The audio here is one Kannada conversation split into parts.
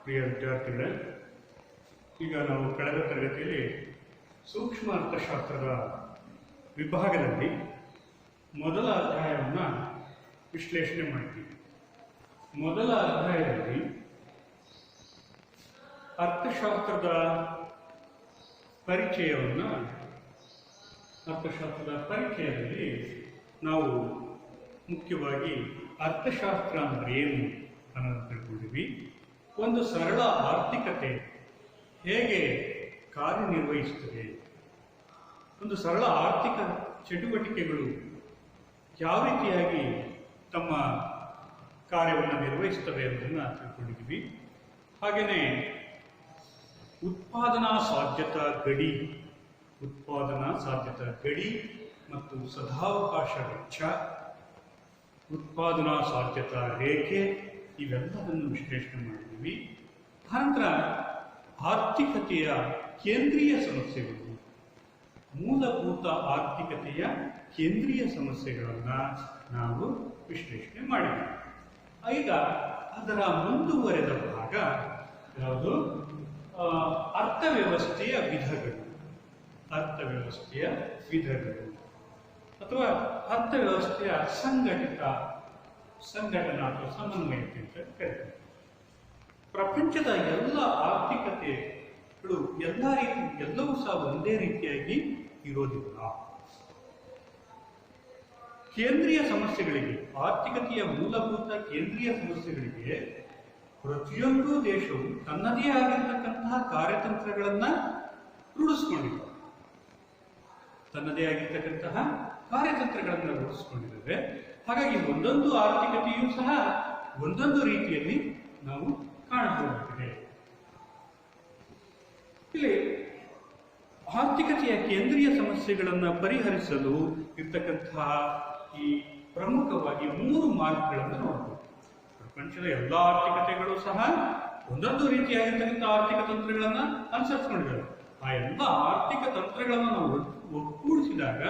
ಪ್ರಿಯ ವಿದ್ಯಾರ್ಥಿಗಳೇ, ಈಗ ನಾವು ಕಳೆದ ತರಗತಿಯಲ್ಲಿ ಸೂಕ್ಷ್ಮ ಅರ್ಥಶಾಸ್ತ್ರದ ವಿಭಾಗದಲ್ಲಿ ಮೊದಲ ಅಧ್ಯಾಯವನ್ನು ವಿಶ್ಲೇಷಣೆ ಮಾಡ್ತೀವಿ. ಮೊದಲ ಅಧ್ಯಾಯದಲ್ಲಿ ಅರ್ಥಶಾಸ್ತ್ರದ ಪರಿಚಯದಲ್ಲಿ ನಾವು ಮುಖ್ಯವಾಗಿ ಅರ್ಥಶಾಸ್ತ್ರ ಅಂದರೆ ಏನು ಅನ್ನೋದು ತಿಳ್ಕೊಂಡಿವಿ. ಒಂದು ಸರಳ ಆರ್ಥಿಕತೆ ಹೇಗೆ ಕಾರ್ಯನಿರ್ವಹಿಸುತ್ತದೆ, ಒಂದು ಸರಳ ಆರ್ಥಿಕ ಚಟುವಟಿಕೆಗಳು ಯಾವ ರೀತಿಯಾಗಿ ತಮ್ಮ ಕಾರ್ಯವನ್ನು ನಿರ್ವಹಿಸುತ್ತವೆ ಅನ್ನೋದನ್ನು ತಿಳ್ಕೊಂಡಿದ್ದೀವಿ. ಹಾಗೆಯೇ ಉತ್ಪಾದನಾ ಸಾಧ್ಯತಾ ಗಡಿ ಮತ್ತು ಸದಾವಕಾಶ ವೆಚ್ಚ, ಉತ್ಪಾದನಾ ಸಾಧ್ಯತಾ ರೇಖೆ ಇವೆಲ್ಲವನ್ನು ವಿಶ್ಲೇಷಣೆ ಮಾಡಿದ್ದೀವಿ. ಅನಂತರ ಆರ್ಥಿಕತೆಯ ಕೇಂದ್ರೀಯ ಸಮಸ್ಯೆಗಳು, ಮೂಲಭೂತ ಆರ್ಥಿಕತೆಯ ಕೇಂದ್ರೀಯ ಸಮಸ್ಯೆಗಳನ್ನು ನಾವು ವಿಶ್ಲೇಷಣೆ ಮಾಡಿದ್ದೀವಿ. ಈಗ ಅದರ ಮುಂದುವರೆದ ಭಾಗ ಯಾವುದು? ಅರ್ಥವ್ಯವಸ್ಥೆಯ ವಿಧಗಳು ಅಥವಾ ಅರ್ಥವ್ಯವಸ್ಥೆಯ ಸಂಘಟನಾ ಅಥವಾ ಸಮನ್ವಯತೆ ಅಂತ ಕರೀತಾರೆ. ಪ್ರಪಂಚದ ಎಲ್ಲ ಆರ್ಥಿಕತೆಗಳು ಎಲ್ಲವೂ ಸಹ ಒಂದೇ ರೀತಿಯಾಗಿ ಇರೋದಿಲ್ಲ. ಕೇಂದ್ರೀಯ ಸಮಸ್ಯೆಗಳಿಗೆ, ಆರ್ಥಿಕತೆಯ ಮೂಲಭೂತ ಕೇಂದ್ರೀಯ ಸಮಸ್ಯೆಗಳಿಗೆ ಪ್ರತಿಯೊಂದು ದೇಶವು ತನ್ನದೇ ಆಗಿರ್ತಕ್ಕಂತಹ ಕಾರ್ಯತಂತ್ರಗಳನ್ನು ರೂಢಿಸಿಕೊಂಡಿದ್ದಾವೆ. ಹಾಗಾಗಿ ಒಂದೊಂದು ಆರ್ಥಿಕತೆಯೂ ಸಹ ಒಂದೊಂದು ರೀತಿಯಲ್ಲಿ ನಾವು ಕಾಣಬಹುದಾಗಿದೆ. ಇಲ್ಲಿ ಆರ್ಥಿಕತೆಯ ಕೇಂದ್ರೀಯ ಸಮಸ್ಯೆಗಳನ್ನು ಪರಿಹರಿಸಲು ಇರ್ತಕ್ಕಂತಹ ಈ ಪ್ರಮುಖವಾಗಿ 3 ಮಾರ್ಗಗಳನ್ನು ನೋಡಬಹುದು. ಪ್ರಪಂಚದ ಎಲ್ಲ ಆರ್ಥಿಕತೆಗಳು ಸಹ ಒಂದೊಂದು ರೀತಿಯಾಗಿರ್ತಕ್ಕಂಥ ಆರ್ಥಿಕ ತಂತ್ರಗಳನ್ನು ಅನುಸರಿಸಿಕೊಂಡಿದ್ದಾವೆ. ಆ ಎಲ್ಲ ಆರ್ಥಿಕ ತಂತ್ರಗಳನ್ನು ನಾವು ಒಗ್ಗೂಡಿಸಿದಾಗ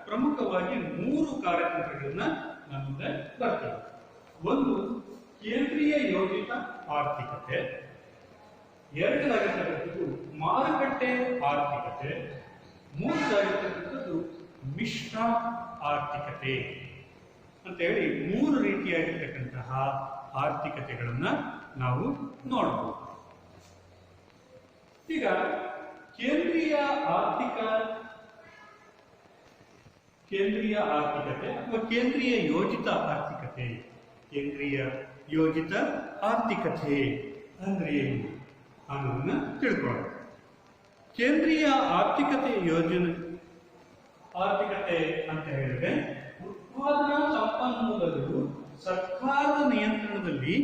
ಪ್ರಮುಖವಾಗಿ 3 ಕಾರ್ಯತಂತ್ರಗಳನ್ನ ನಮ್ಮಿಂದ ಬರ್ತವೆ. ಒಂದು ಕೇಂದ್ರೀಯ ಯೋಜಿತ ಆರ್ಥಿಕತೆ, ಎರಡನೇದಾಗಿರ್ತಕ್ಕಂಥದ್ದು ಮಾರುಕಟ್ಟೆ ಆರ್ಥಿಕತೆ, ಮೂರನೇದಾಗಿರ್ತಕ್ಕಂಥದ್ದು ಮಿಶ್ರ ಆರ್ಥಿಕತೆ ಅಂತ ಹೇಳಿ 3 ರೀತಿಯಾಗಿರ್ತಕ್ಕಂತಹ ಆರ್ಥಿಕತೆಗಳನ್ನ ನಾವು ನೋಡಬಹುದು. ಈಗ ಕೇಂದ್ರೀಯ ಆರ್ಥಿಕತೆ ಅಥವಾ ಕೇಂದ್ರೀಯ ಯೋಜಿತ ಆರ್ಥಿಕತೆ ಅಂದ್ರೆ ಏನು ಅನ್ನೋದನ್ನ ತಿಳ್ಕೊಳ್ಳೋಣ. ಕೇಂದ್ರೀಯ ಆರ್ಥಿಕತೆ ಅಂತ ಹೇಳಿದ್ರೆ ಉತ್ಪಾದನಾ ಸಂಪನ್ಮೂಲಗಳು ಸರ್ಕಾರದ ನಿಯಂತ್ರಣದಲ್ಲಿ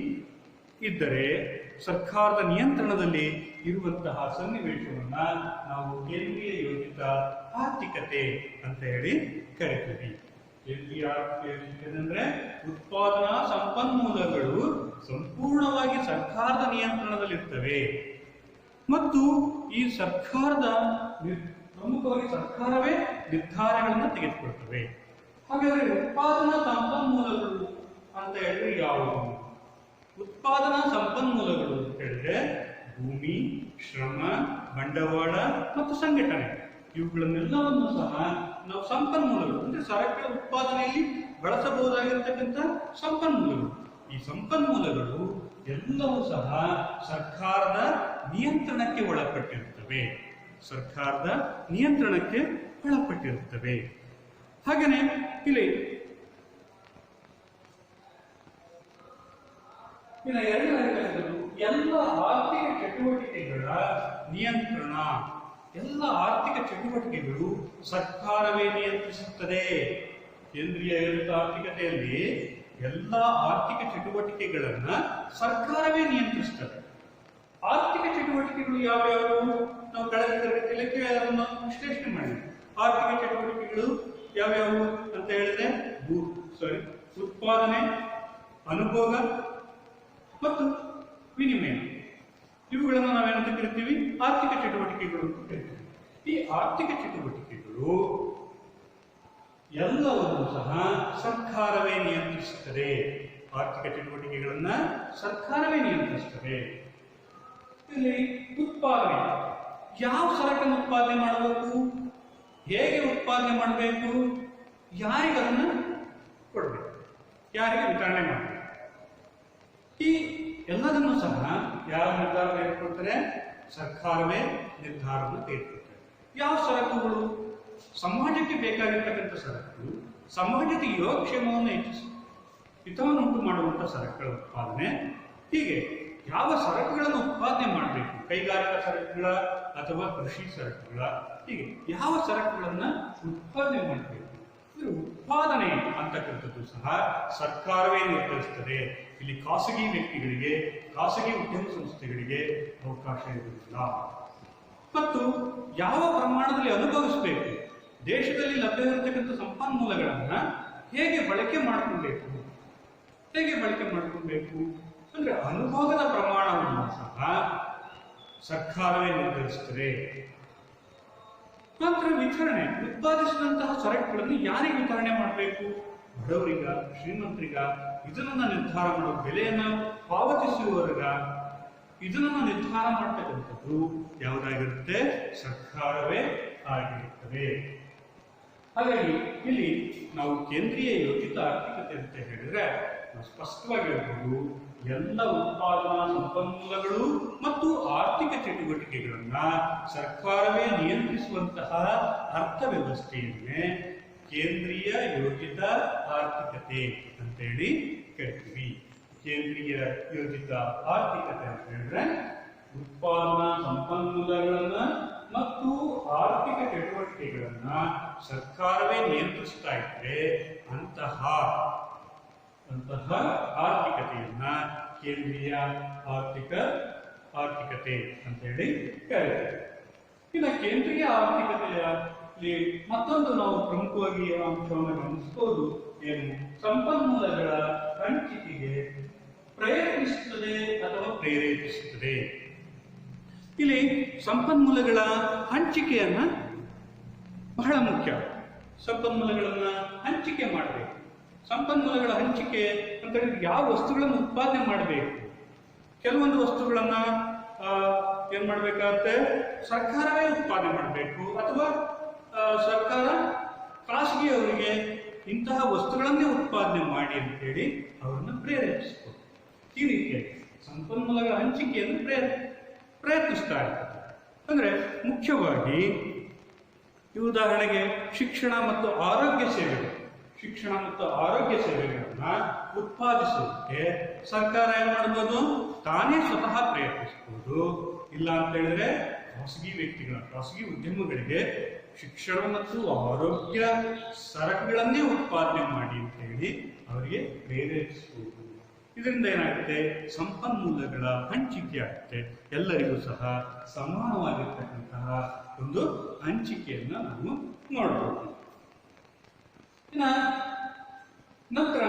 ಇರುವಂತಹ ಸನ್ನಿವೇಶವನ್ನ ನಾವು ಕೇಂದ್ರೀಯ ಯೋಜಿತ ಆರ್ಥಿಕತೆ ಅಂತ ಹೇಳಿ ಕರೀತೀವಿ. ಕೇಂದ್ರೀಯ ಆರ್ಥಿಕತೆ ಅಂದ್ರೆ ಉತ್ಪಾದನಾ ಸಂಪನ್ಮೂಲಗಳು ಸಂಪೂರ್ಣವಾಗಿ ಸರ್ಕಾರದ ನಿಯಂತ್ರಣದಲ್ಲಿರ್ತವೆ ಮತ್ತು ಈ ಪ್ರಮುಖವಾಗಿ ಸರ್ಕಾರವೇ ನಿರ್ಧಾರಗಳನ್ನು ತೆಗೆದುಕೊಳ್ತವೆ. ಹಾಗಾದ್ರೆ ಉತ್ಪಾದನಾ ಸಂಪನ್ಮೂಲಗಳು ಅಂತ ಹೇಳಿದ್ರೆ ಯಾವುವು? ಉತ್ಪಾದನಾ ಸಂಪನ್ಮೂಲಗಳು ಅಂತ ಹೇಳಿದ್ರೆ ಭೂಮಿ, ಶ್ರಮ, ಬಂಡವಾಳ ಮತ್ತು ಸಂಘಟನೆ, ಇವುಗಳನ್ನೆಲ್ಲವನ್ನು ಸಹ ನಾವು ಸಂಪನ್ಮೂಲಗಳು ಅಂದ್ರೆ ಸರಕು ಉತ್ಪಾದನೆಯಲ್ಲಿ ಬಳಸಬಹುದಾಗಿರ್ತಕ್ಕಂಥ ಸಂಪನ್ಮೂಲಗಳು. ಈ ಸಂಪನ್ಮೂಲಗಳು ಎಲ್ಲವೂ ಸಹ ಸರ್ಕಾರದ ನಿಯಂತ್ರಣಕ್ಕೆ ಒಳಪಟ್ಟಿರುತ್ತವೆ. ಹಾಗೆಯೇ ಇಲ್ಲಿ ಎರಡನೇದಾಗಿರ್ತಕ್ಕಂಥದ್ದು ಎಲ್ಲ ಆರ್ಥಿಕ ಚಟುವಟಿಕೆಗಳ ನಿಯಂತ್ರಣ. ಎಲ್ಲ ಆರ್ಥಿಕ ಚಟುವಟಿಕೆಗಳು ಸರ್ಕಾರವೇ ನಿಯಂತ್ರಿಸುತ್ತದೆ. ಕೇಂದ್ರೀಯ ಯೋಜಿತ ಆರ್ಥಿಕತೆಯಲ್ಲಿ ಎಲ್ಲ ಆರ್ಥಿಕ ಚಟುವಟಿಕೆಗಳನ್ನ ಸರ್ಕಾರವೇ ನಿಯಂತ್ರಿಸುತ್ತದೆ. ಆರ್ಥಿಕ ಚಟುವಟಿಕೆಗಳು ಯಾವ್ಯಾವು? ನಾವು ಕಳೆದ ತರಗತಿಯಲ್ಲಿ ಅದನ್ನು ವಿಶ್ಲೇಷಣೆ ಮಾಡಿದ್ವಿ. ಆರ್ಥಿಕ ಚಟುವಟಿಕೆಗಳು ಯಾವ್ಯಾವು ಅಂತ ಹೇಳಿದ್ರೆ ಉತ್ಪಾದನೆ, ಅನುಭೋಗ ಮತ್ತು ವಿನಿಮಯ, ಇವುಗಳನ್ನು ನಾವೇನಂತ ಕರಿತೀವಿ? ಆರ್ಥಿಕ ಚಟುವಟಿಕೆಗಳು ಅಂತ ಕರಿತೀವಿ. ಈ ಆರ್ಥಿಕ ಚಟುವಟಿಕೆಗಳು ಎಲ್ಲವನ್ನೂ ಸಹ ಸರ್ಕಾರವೇ ನಿಯಂತ್ರಿಸುತ್ತದೆ. ಆರ್ಥಿಕ ಚಟುವಟಿಕೆಗಳನ್ನ ಸರ್ಕಾರವೇ ನಿಯಂತ್ರಿಸುತ್ತದೆ. ಇಲ್ಲಿ ಉತ್ಪಾದನೆ, ಯಾವ ಸರಕನ್ನು ಉತ್ಪಾದನೆ ಮಾಡಬೇಕು, ಹೇಗೆ ಉತ್ಪಾದನೆ ಮಾಡಬೇಕು, ಯಾರಿಗೆ ಅದನ್ನು ಕೊಡಬೇಕು, ಯಾರಿಗೆ ವಿತರಣೆ ಮಾಡಬೇಕು, ಈ ಎಲ್ಲದನ್ನು ಸಹ ಯಾವ ನಿರ್ಧಾರ ತೆಗೆದುಕೊಳ್ತಾರೆ? ಸರ್ಕಾರವೇ ನಿರ್ಧಾರವನ್ನು ತೆಗೆದುಕೊಳ್ತಾರೆ. ಯಾವ ಸರಕುಗಳು ಸಮಾಜಕ್ಕೆ ಬೇಕಾಗಿರ್ತಕ್ಕಂಥ ಸರಕುಗಳು, ಸಮಾಜದ ಯೋಗಕ್ಷೇಮವನ್ನು ಹೆಚ್ಚಿಸಿ ಹಿತವನ್ನುಂಟು ಮಾಡುವಂಥ ಸರಕುಗಳ ಉತ್ಪಾದನೆ, ಹೀಗೆ ಯಾವ ಸರಕುಗಳನ್ನು ಉತ್ಪಾದನೆ ಮಾಡಬೇಕು, ಕೈಗಾರಿಕಾ ಸರಕುಗಳ ಅಥವಾ ಕೃಷಿ ಸರಕುಗಳ, ಹೀಗೆ ಯಾವ ಸರಕುಗಳನ್ನು ಉತ್ಪಾದನೆ ಮಾಡಬೇಕು, ಉತ್ಪಾದನೆ ಅಂತಕ್ಕಂಥದ್ದು ಸಹ ಸರ್ಕಾರವೇ ನಿರ್ಧರಿಸುತ್ತದೆ. ಇಲ್ಲಿ ಖಾಸಗಿ ವ್ಯಕ್ತಿಗಳಿಗೆ, ಖಾಸಗಿ ಉದ್ಯಮ ಸಂಸ್ಥೆಗಳಿಗೆ ಅವಕಾಶ ಇರುವುದಿಲ್ಲ. ಮತ್ತು ಯಾವ ಪ್ರಮಾಣದಲ್ಲಿ ಅನುಭವಿಸಬೇಕು, ದೇಶದಲ್ಲಿ ಲಭ್ಯವಿರತಕ್ಕಂಥ ಸಂಪನ್ಮೂಲಗಳನ್ನು ಹೇಗೆ ಬಳಕೆ ಮಾಡಿಕೊಳ್ಬೇಕು, ಅಂದ್ರೆ ಅನುಭವದ ಪ್ರಮಾಣವನ್ನು ಸಹ ಸರ್ಕಾರವೇ ನಿರ್ಧರಿಸುತ್ತದೆ. ನಂತರ ವಿತರಣೆ, ಉತ್ಪಾದಿಸಿದಂತಹ ಸರಕುಗಳನ್ನು ಯಾರಿಗೆ ವಿತರಣೆ ಮಾಡಬೇಕು, ಬಡವರಿಗ, ಶ್ರೀಮಂತರಿಗ, ಇದನ್ನ ನಿರ್ಧಾರ ಮಾಡುವ, ಬೆಲೆಯನ್ನು ಪಾವತಿಸುವವರಿಗ, ಇದನ್ನ ನಿರ್ಧಾರ ಮಾಡತಕ್ಕಂಥದ್ದು ಯಾವುದಾಗಿರುತ್ತೆ? ಸರ್ಕಾರವೇ ಆಗಿರುತ್ತದೆ. ಹಾಗಾಗಿ ಇಲ್ಲಿ ನಾವು ಕೇಂದ್ರೀಯ ಯೋಜಿತ ಆರ್ಥಿಕತೆ ಅಂತ ಹೇಳಿದ್ರೆ ನಾವು ಸ್ಪಷ್ಟವಾಗಿ ಹೇಳ್ಬೋದು, ಎಲ್ಲ ಉತ್ಪಾದನಾ ಸಂಪನ್ಮೂಲಗಳು ಮತ್ತು ಆರ್ಥಿಕ ಚಟುವಟಿಕೆಗಳನ್ನ ಸರ್ಕಾರವೇ ನಿಯಂತ್ರಿಸುವಂತಹ ಅರ್ಥವ್ಯವಸ್ಥೆಯನ್ನೇ ಕೇಂದ್ರೀಯ ಯೋಜಿತ ಆರ್ಥಿಕತೆ ಅಂತೇಳಿ ಕರಿತೀವಿ. ಕೇಂದ್ರೀಯ ಯೋಜಿತ ಆರ್ಥಿಕತೆ ಅಂತ ಹೇಳಿದ್ರೆ ಉತ್ಪಾದನಾ ಸಂಪನ್ಮೂಲಗಳನ್ನ ಮತ್ತು ಆರ್ಥಿಕ ಚಟುವಟಿಕೆಗಳನ್ನ ಸರ್ಕಾರವೇ ನಿಯಂತ್ರಿಸ್ತಾ ಇದ್ರೆ ಅಂತಹ ಆರ್ಥಿಕತೆಯನ್ನ ಕೇಂದ್ರೀಯ ಆರ್ಥಿಕತೆ ಅಂತ ಹೇಳಿ ಕರೀತಾರೆ. ಇನ್ನು ಕೇಂದ್ರೀಯ ಆರ್ಥಿಕತೆಯಲ್ಲಿ ಮತ್ತೊಂದು ನಾವು ಪ್ರಮುಖವಾಗಿ ಅಂಶವನ್ನು ಗಮನಿಸಬಹುದು, ಏನು? ಸಂಪನ್ಮೂಲಗಳ ಹಂಚಿಕೆಗೆ ಪ್ರಯತ್ನಿಸುತ್ತದೆ ಅಥವಾ ಪ್ರೇರೇಪಿಸುತ್ತದೆ. ಇಲ್ಲಿ ಸಂಪನ್ಮೂಲಗಳ ಹಂಚಿಕೆಯನ್ನ ಬಹಳ ಮುಖ್ಯ. ಸಂಪನ್ಮೂಲಗಳನ್ನ ಹಂಚಿಕೆ ಮಾಡಬೇಕು. ಸಂಪನ್ಮೂಲಗಳ ಹಂಚಿಕೆ ಅಂತ ಹೇಳಿದ್ರೆ ಯಾವ ವಸ್ತುಗಳನ್ನು ಉತ್ಪಾದನೆ ಮಾಡಬೇಕು. ಕೆಲವೊಂದು ವಸ್ತುಗಳನ್ನ ಏನ್ ಮಾಡ್ಬೇಕಾಗತ್ತೆ? ಸರ್ಕಾರವೇ ಉತ್ಪಾದನೆ ಮಾಡಬೇಕು, ಅಥವಾ ಸರ್ಕಾರ ಖಾಸಗಿಯವರಿಗೆ ಇಂತಹ ವಸ್ತುಗಳನ್ನೇ ಉತ್ಪಾದನೆ ಮಾಡಿ ಅಂತೇಳಿ ಅವರನ್ನು ಪ್ರೇರೇಪಿಸಬಹುದು. ಈ ರೀತಿಯಾಗಿ ಸಂಪನ್ಮೂಲಗಳ ಹಂಚಿಕೆಯನ್ನು ಪ್ರಯತ್ನಿಸ್ತಾ ಇರ್ತಾರೆ. ಅಂದ್ರೆ ಮುಖ್ಯವಾಗಿ ಈ ಉದಾಹರಣೆಗೆ ಶಿಕ್ಷಣ ಮತ್ತು ಆರೋಗ್ಯ ಸೇವೆಗಳನ್ನ ಉತ್ಪಾದಿಸೋದಕ್ಕೆ ಸರ್ಕಾರ ಏನ್ ಮಾಡ್ಬೋದು? ತಾನೇ ಸ್ವತಃ ಪ್ರಯತ್ನಿಸಬಹುದು. ಇಲ್ಲ ಅಂತ ಹೇಳಿದ್ರೆ ಖಾಸಗಿ ಉದ್ಯಮಗಳಿಗೆ ಶಿಕ್ಷಣ ಮತ್ತು ಆರೋಗ್ಯ ಸರಕುಗಳನ್ನೇ ಉತ್ಪಾದನೆ ಮಾಡಿ ಅಂತ ಹೇಳಿ ಅವರಿಗೆ ಪ್ರೇರೇಪಿಸಬಹುದು. ಇದರಿಂದ ಏನಾಗುತ್ತೆ? ಸಂಪನ್ಮೂಲಗಳ ಹಂಚಿಕೆ ಆಗುತ್ತೆ. ಎಲ್ಲರಿಗೂ ಸಹ ಸಮಾನವಾಗಿರ್ತಕ್ಕಂತಹ ಒಂದು ಹಂಚಿಕೆಯನ್ನ ನಾವು ನೋಡಬಹುದು. ನಂತರ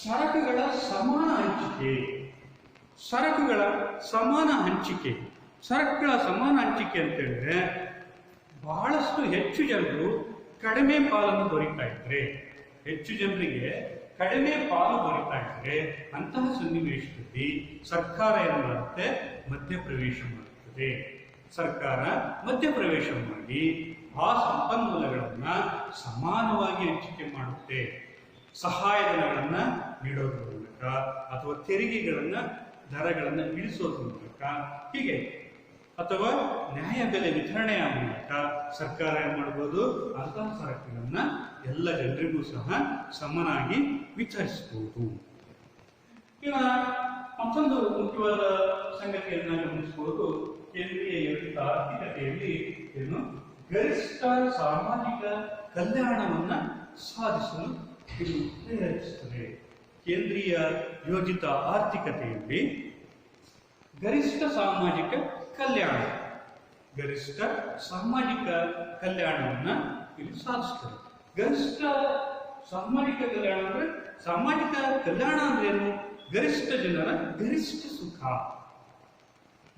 ಸರಕುಗಳ ಸಮಾನ ಹಂಚಿಕೆ ಅಂತ ಹೇಳಿದ್ರೆ ಬಹಳಷ್ಟು ಹೆಚ್ಚು ಜನರು ಕಡಿಮೆ ಪಾಲನ್ನು ದೊರೀತಾ ಇದ್ರೆ, ಅಂತಹ ಸನ್ನಿವೇಶದಲ್ಲಿ ಸರ್ಕಾರ ಏನು ಮಾಡುತ್ತೆ? ಮಧ್ಯಪ್ರವೇಶ ಮಾಡುತ್ತದೆ. ಸರ್ಕಾರ ಮಧ್ಯಪ್ರವೇಶ ಮಾಡಿ ಆ ಸಂಪನ್ಮೂಲಗಳನ್ನ ಸಮಾನವಾಗಿ ಹಂಚಿಕೆ ಮಾಡುತ್ತೆ. ಸಹಾಯಧನಗಳನ್ನ ನೀಡೋದ್ರ ಮೂಲಕ ಅಥವಾ ದರಗಳನ್ನ ಇಳಿಸೋದ್ರ ಮೂಲಕ, ಹೀಗೆ ಅಥವಾ ನ್ಯಾಯ ಬೆಲೆ ವಿತರಣೆಯ ಮೂಲಕ ಸರ್ಕಾರ ಏನ್ ಮಾಡಬಹುದು? ಅಂತಹ ಸರಕುಗಳನ್ನ ಎಲ್ಲ ಜನರಿಗೂ ಸಹ ಸಮನಾಗಿ ವಿತರಿಸಬಹುದು. ಇನ್ನು ಮತ್ತೊಂದು ಮುಖ್ಯವಾದ ಸಂಗತಿಯನ್ನ ಗಮನಿಸಬಹುದು. ಕೇಂದ್ರೀಯ ಯೋಜಿತ ಆರ್ಥಿಕತೆಯಲ್ಲಿ ಏನು? ಗರಿಷ್ಠ ಸಾಮಾಜಿಕ ಕಲ್ಯಾಣವನ್ನ ಸಾಧಿಸಲು ಇದು ಪ್ರೇರೇಪಿಸುತ್ತದೆ. ಕೇಂದ್ರೀಯ ಯೋಜಿತ ಆರ್ಥಿಕತೆಯಲ್ಲಿ ಗರಿಷ್ಠ ಸಾಮಾಜಿಕ ಕಲ್ಯಾಣವನ್ನ ಇಲ್ಲಿ ಸಾಧಿಸುತ್ತದೆ. ಗರಿಷ್ಠ ಸಾಮಾಜಿಕ ಕಲ್ಯಾಣ ಅಂದ್ರೆ, ಸಾಮಾಜಿಕ ಕಲ್ಯಾಣ ಅಂದ್ರೆ ಏನು? ಗರಿಷ್ಠ ಜನರ ಗರಿಷ್ಠ ಸುಖ.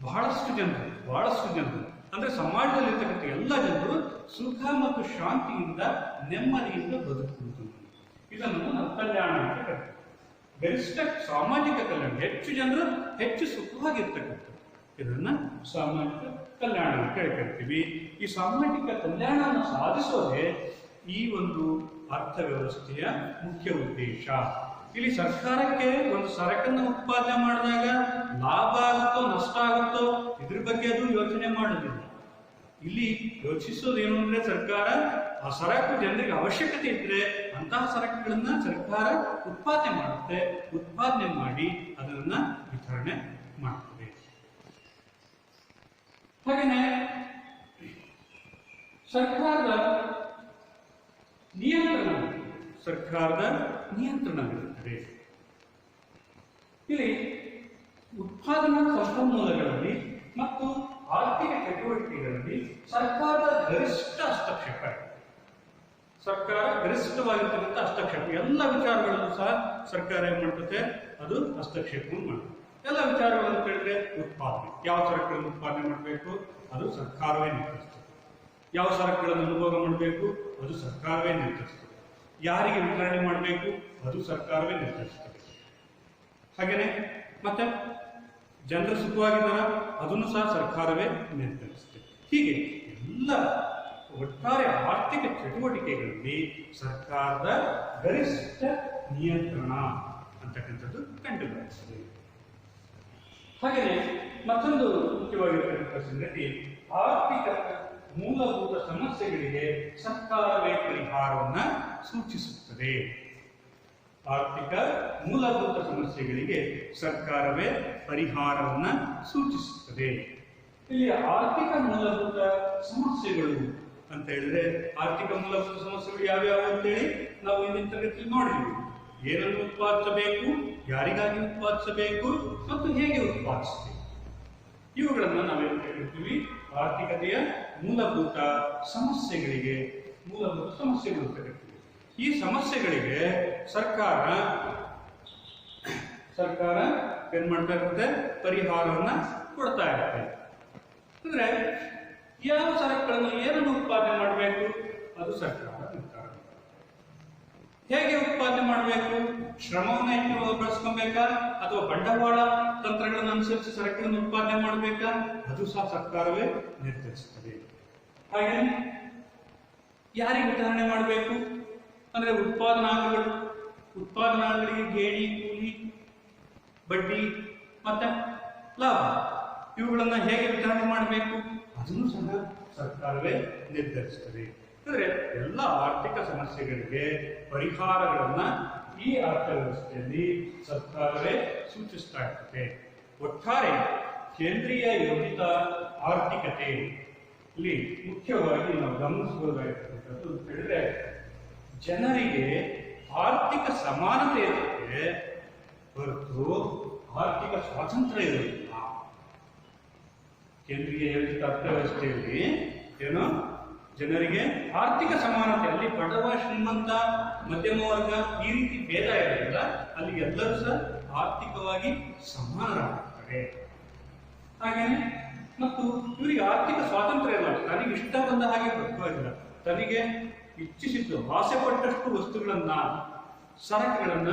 ಬಹಳಷ್ಟು ಜನರು ಅಂದ್ರೆ ಸಮಾಜದಲ್ಲಿರ್ತಕ್ಕಂಥ ಎಲ್ಲ ಜನರು ಸುಖ ಮತ್ತು ಶಾಂತಿಯಿಂದ ನೆಮ್ಮದಿಯಿಂದ ಬದುಕುವುದು, ಇದನ್ನು ನಾವು ಕಲ್ಯಾಣ ಅಂತ ಕರೀತೀವಿ. ಗರಿಷ್ಠ ಸಾಮಾಜಿಕ ಕಲ್ಯಾಣ, ಹೆಚ್ಚು ಜನರು ಹೆಚ್ಚು ಸುಖವಾಗಿರ್ತಕ್ಕಂಥದ್ದು. ಇದನ್ನ ಸಾಮಾಜಿಕ ಕಲ್ಯಾಣ ಅಂತ ಹೇಳ್ತೀವಿ. ಈ ಸಾಮಾಜಿಕ ಕಲ್ಯಾಣವನ್ನು ಸಾಧಿಸೋದೇ ಈ ಒಂದು ಅರ್ಥವ್ಯವಸ್ಥೆಯ ಮುಖ್ಯ ಉದ್ದೇಶ. ಇಲ್ಲಿ ಸರ್ಕಾರಕ್ಕೆ ಒಂದು ಸರಕನ್ನು ಉತ್ಪಾದನೆ ಮಾಡಿದಾಗ ಲಾಭ ಆಗುತ್ತೋ ನಷ್ಟ ಆಗುತ್ತೋ ಇದ್ರ ಬಗ್ಗೆ ಅದು ಯೋಚನೆ ಮಾಡೋದಿಲ್ಲ. ಇಲ್ಲಿ ಯೋಚಿಸೋದೇನು ಅಂದ್ರೆ ಸರ್ಕಾರ ಆ ಸರಕು ಜನರಿಗೆ ಅವಶ್ಯಕತೆ ಇದ್ರೆ ಅಂತಹ ಸರಕುಗಳನ್ನ ಸರ್ಕಾರ ಉತ್ಪಾದನೆ ಮಾಡುತ್ತೆ, ಉತ್ಪಾದನೆ ಮಾಡಿ ಅದನ್ನ ವಿತರಣೆ ಮಾಡ್ತದೆ. ಹಾಗೇನೆ ಸರ್ಕಾರದ ನಿಯಂತ್ರಣವಿರುತ್ತದೆ. ಇಲ್ಲಿ ಉತ್ಪಾದನಾ ಸಂಪನ್ಮೂಲಗಳಲ್ಲಿ ಮತ್ತು ಆರ್ಥಿಕ ಚಟುವಟಿಕೆಗಳಲ್ಲಿ ಸರ್ಕಾರದ ಗರಿಷ್ಠ ಹಸ್ತಕ್ಷೇಪ ಇದೆ. ಸರ್ಕಾರ ಗರಿಷ್ಠವಾಗಿರ್ತಕ್ಕಂಥ ಹಸ್ತಕ್ಷೇಪ ಎಲ್ಲ ವಿಚಾರಗಳಲ್ಲೂ ಸಹ ಸರ್ಕಾರ ಏನ್ ಮಾಡ್ತದೆ, ಅದು ಹಸ್ತಕ್ಷೇಪವನ್ನು ಮಾಡ್ತದೆ. ಎಲ್ಲ ವಿಚಾರಗಳನ್ನು ಕೇಳಿದ್ರೆ ಉತ್ಪಾದನೆ, ಯಾವ ಸರಕುಗಳನ್ನು ಉತ್ಪಾದನೆ ಮಾಡಬೇಕು ಅದು ಸರ್ಕಾರವೇ ನಿರ್ಧರಿಸ್ತದೆ. ಯಾವ ಸರಕುಗಳನ್ನು ಅನುಭೋಗ ಮಾಡಬೇಕು ಅದು ಸರ್ಕಾರವೇ ನಿರ್ಧರಿಸ್ತದೆ. ಯಾರಿಗೆ ವಿತರಣೆ ಮಾಡಬೇಕು ಅದು ಸರ್ಕಾರವೇ ನಿರ್ಧರಿಸ್ತದೆ. ಹಾಗೇನೆ ಮತ್ತೆ ಜನರು ಸುಖವಾಗಿದ್ದಾರ ಅದನ್ನು ಸಹ ಸರ್ಕಾರವೇ ನಿರ್ಧರಿಸುತ್ತೆ. ಹೀಗೆ ಎಲ್ಲ ಒಟ್ಟಾರೆ ಆರ್ಥಿಕ ಚಟುವಟಿಕೆಗಳಲ್ಲಿ ಸರ್ಕಾರದ ಗರಿಷ್ಠ ನಿಯಂತ್ರಣ ಅಂತಕ್ಕಂಥದ್ದು ಕಂಡುಬರುತ್ತದೆ. ಹಾಗೆಯೇ ಮತ್ತೊಂದು ಮುಖ್ಯವಾಗಿರತಕ್ಕಂಥ ಸಂಗತಿ, ಆರ್ಥಿಕ ಮೂಲಭೂತ ಸಮಸ್ಯೆಗಳಿಗೆ ಸರ್ಕಾರವೇ ಪರಿಹಾರವನ್ನು ಸೂಚಿಸುತ್ತದೆ. ಆರ್ಥಿಕ ಮೂಲಭೂತ ಸಮಸ್ಯೆಗಳಿಗೆ ಸರ್ಕಾರವೇ ಪರಿಹಾರವನ್ನು ಸೂಚಿಸುತ್ತದೆ. ಇಲ್ಲಿ ಆರ್ಥಿಕ ಮೂಲಭೂತ ಸಮಸ್ಯೆಗಳು ಅಂತ ಹೇಳಿದ್ರೆ, ಆರ್ಥಿಕ ಮೂಲಭೂತ ಸಮಸ್ಯೆಗಳು ಯಾವ್ಯಾವ ಅಂತೇಳಿ ನಾವು ಇಂದಿನ ತರಗತಿಯಲ್ಲಿ ನೋಡಿದ್ವಿ. ಏನನ್ನು ಉತ್ಪಾದಿಸಬೇಕು, ಯಾರಿಗಾಗಿ ಉತ್ಪಾದಿಸಬೇಕು ಮತ್ತು ಹೇಗೆ ಉತ್ಪಾದಿಸಬೇಕು, ಇವುಗಳನ್ನ ನಾವೇನು ಹೇಳ್ತೀವಿ ಆರ್ಥಿಕತೆಯ ಮೂಲಭೂತ ಸಮಸ್ಯೆಗಳು ಅಂತ ಹೇಳ್ತೀವಿ. ಈ ಸಮಸ್ಯೆಗಳಿಗೆ ಸರ್ಕಾರ ಏನ್ ಮಾಡ್ತಾ ಇರುತ್ತೆ, ಪರಿಹಾರವನ್ನ ಕೊಡ್ತಾ ಇರುತ್ತೆ. ಅಂದ್ರೆ ಯಾವ ಸರಕುಗಳನ್ನು ಏನನ್ನು ಉತ್ಪಾದನೆ ಮಾಡಬೇಕು ಅದು ಸರ್ಕಾರ ನಿರ್ಧಾರ. ಹೇಗೆ ಉತ್ಪಾದನೆ ಮಾಡಬೇಕು, ಶ್ರಮವನ್ನು ಹೆಚ್ಚು ಬಳಸ್ಕೊಬೇಕಾ ಅಥವಾ ಬಂಡವಾಳ ತಂತ್ರಗಳನ್ನು ಅನುಸರಿಸಿ ಸರಕುಗಳನ್ನು ಉತ್ಪಾದನೆ ಮಾಡಬೇಕಾ ಅದು ಸಹ ಸರ್ಕಾರವೇ ನಿರ್ಧರಿಸುತ್ತದೆ. ಹಾಗೆ ಯಾರಿಗೆ ವಿತರಣೆ ಮಾಡಬೇಕು ಅಂದ್ರೆ ಉತ್ಪಾದನಾಂಗಗಳಿಗೆ ಗೇಣಿ, ಕೂಲಿ, ಬಡ್ಡಿ ಮತ್ತೆ ಲಾಭ ಇವುಗಳನ್ನ ಹೇಗೆ ವಿತರಣೆ ಮಾಡಬೇಕು ಅದನ್ನು ಸಹ ಸರ್ಕಾರವೇ ನಿರ್ಧರಿಸುತ್ತದೆ. ಅಂದ್ರೆ ಎಲ್ಲ ಆರ್ಥಿಕ ಸಮಸ್ಯೆಗಳಿಗೆ ಪರಿಹಾರಗಳನ್ನ ಈ ಅರ್ಥವ್ಯವಸ್ಥೆಯಲ್ಲಿ ಸರ್ಕಾರವೇ ಸೂಚಿಸ್ತಾ ಇರ್ತದೆ. ಒಟ್ಟಾರೆ ಕೇಂದ್ರೀಯ ಯೋಜಿತ ಆರ್ಥಿಕತೆ ಇಲ್ಲಿ ಮುಖ್ಯವಾಗಿ ನಾವು ಗಮನಿಸಬಹುದಾಗಿರ್ತಕ್ಕಂಥದ್ದು ಅಂತ ಹೇಳಿದ್ರೆ, ಜನರಿಗೆ ಆರ್ಥಿಕ ಸಮಾನತೆ ಇರುತ್ತೆ ಹೊರತು ಆರ್ಥಿಕ ಸ್ವಾತಂತ್ರ್ಯ ಇರುವುದಿಲ್ಲ. ಕೇಂದ್ರೀಯ ಯೋಜಿತ ಅರ್ಥವ್ಯವಸ್ಥೆಯಲ್ಲಿ ಏನು, ಜನರಿಗೆ ಆರ್ಥಿಕ ಸಮಾನತೆ, ಅಲ್ಲಿ ಬಡವ ಶ್ರೀಮಂತ ಮಧ್ಯಮ ವರ್ಗ ಈ ರೀತಿ ಭೇದ ಇರೋದಿಲ್ಲ, ಅಲ್ಲಿ ಎಲ್ಲರೂ ಸಹ ಆರ್ಥಿಕವಾಗಿ ಸಮಾನರಾಗಿರ್ತಾರೆ. ಹಾಗೇನೆ ಮತ್ತು ಇವರಿಗೆ ಆರ್ಥಿಕ ಸ್ವಾತಂತ್ರ್ಯ ಇಲ್ಲ, ತನಗೆ ಇಷ್ಟ ಬಂದ ಹಾಗೆ ಬದುಕುವಾಗಿಲ್ಲ, ತನಗೆ ಇಚ್ಛಿಸಿದ್ದು ಆಸೆ ಪಟ್ಟಷ್ಟು ವಸ್ತುಗಳನ್ನ ಸರಕುಗಳನ್ನ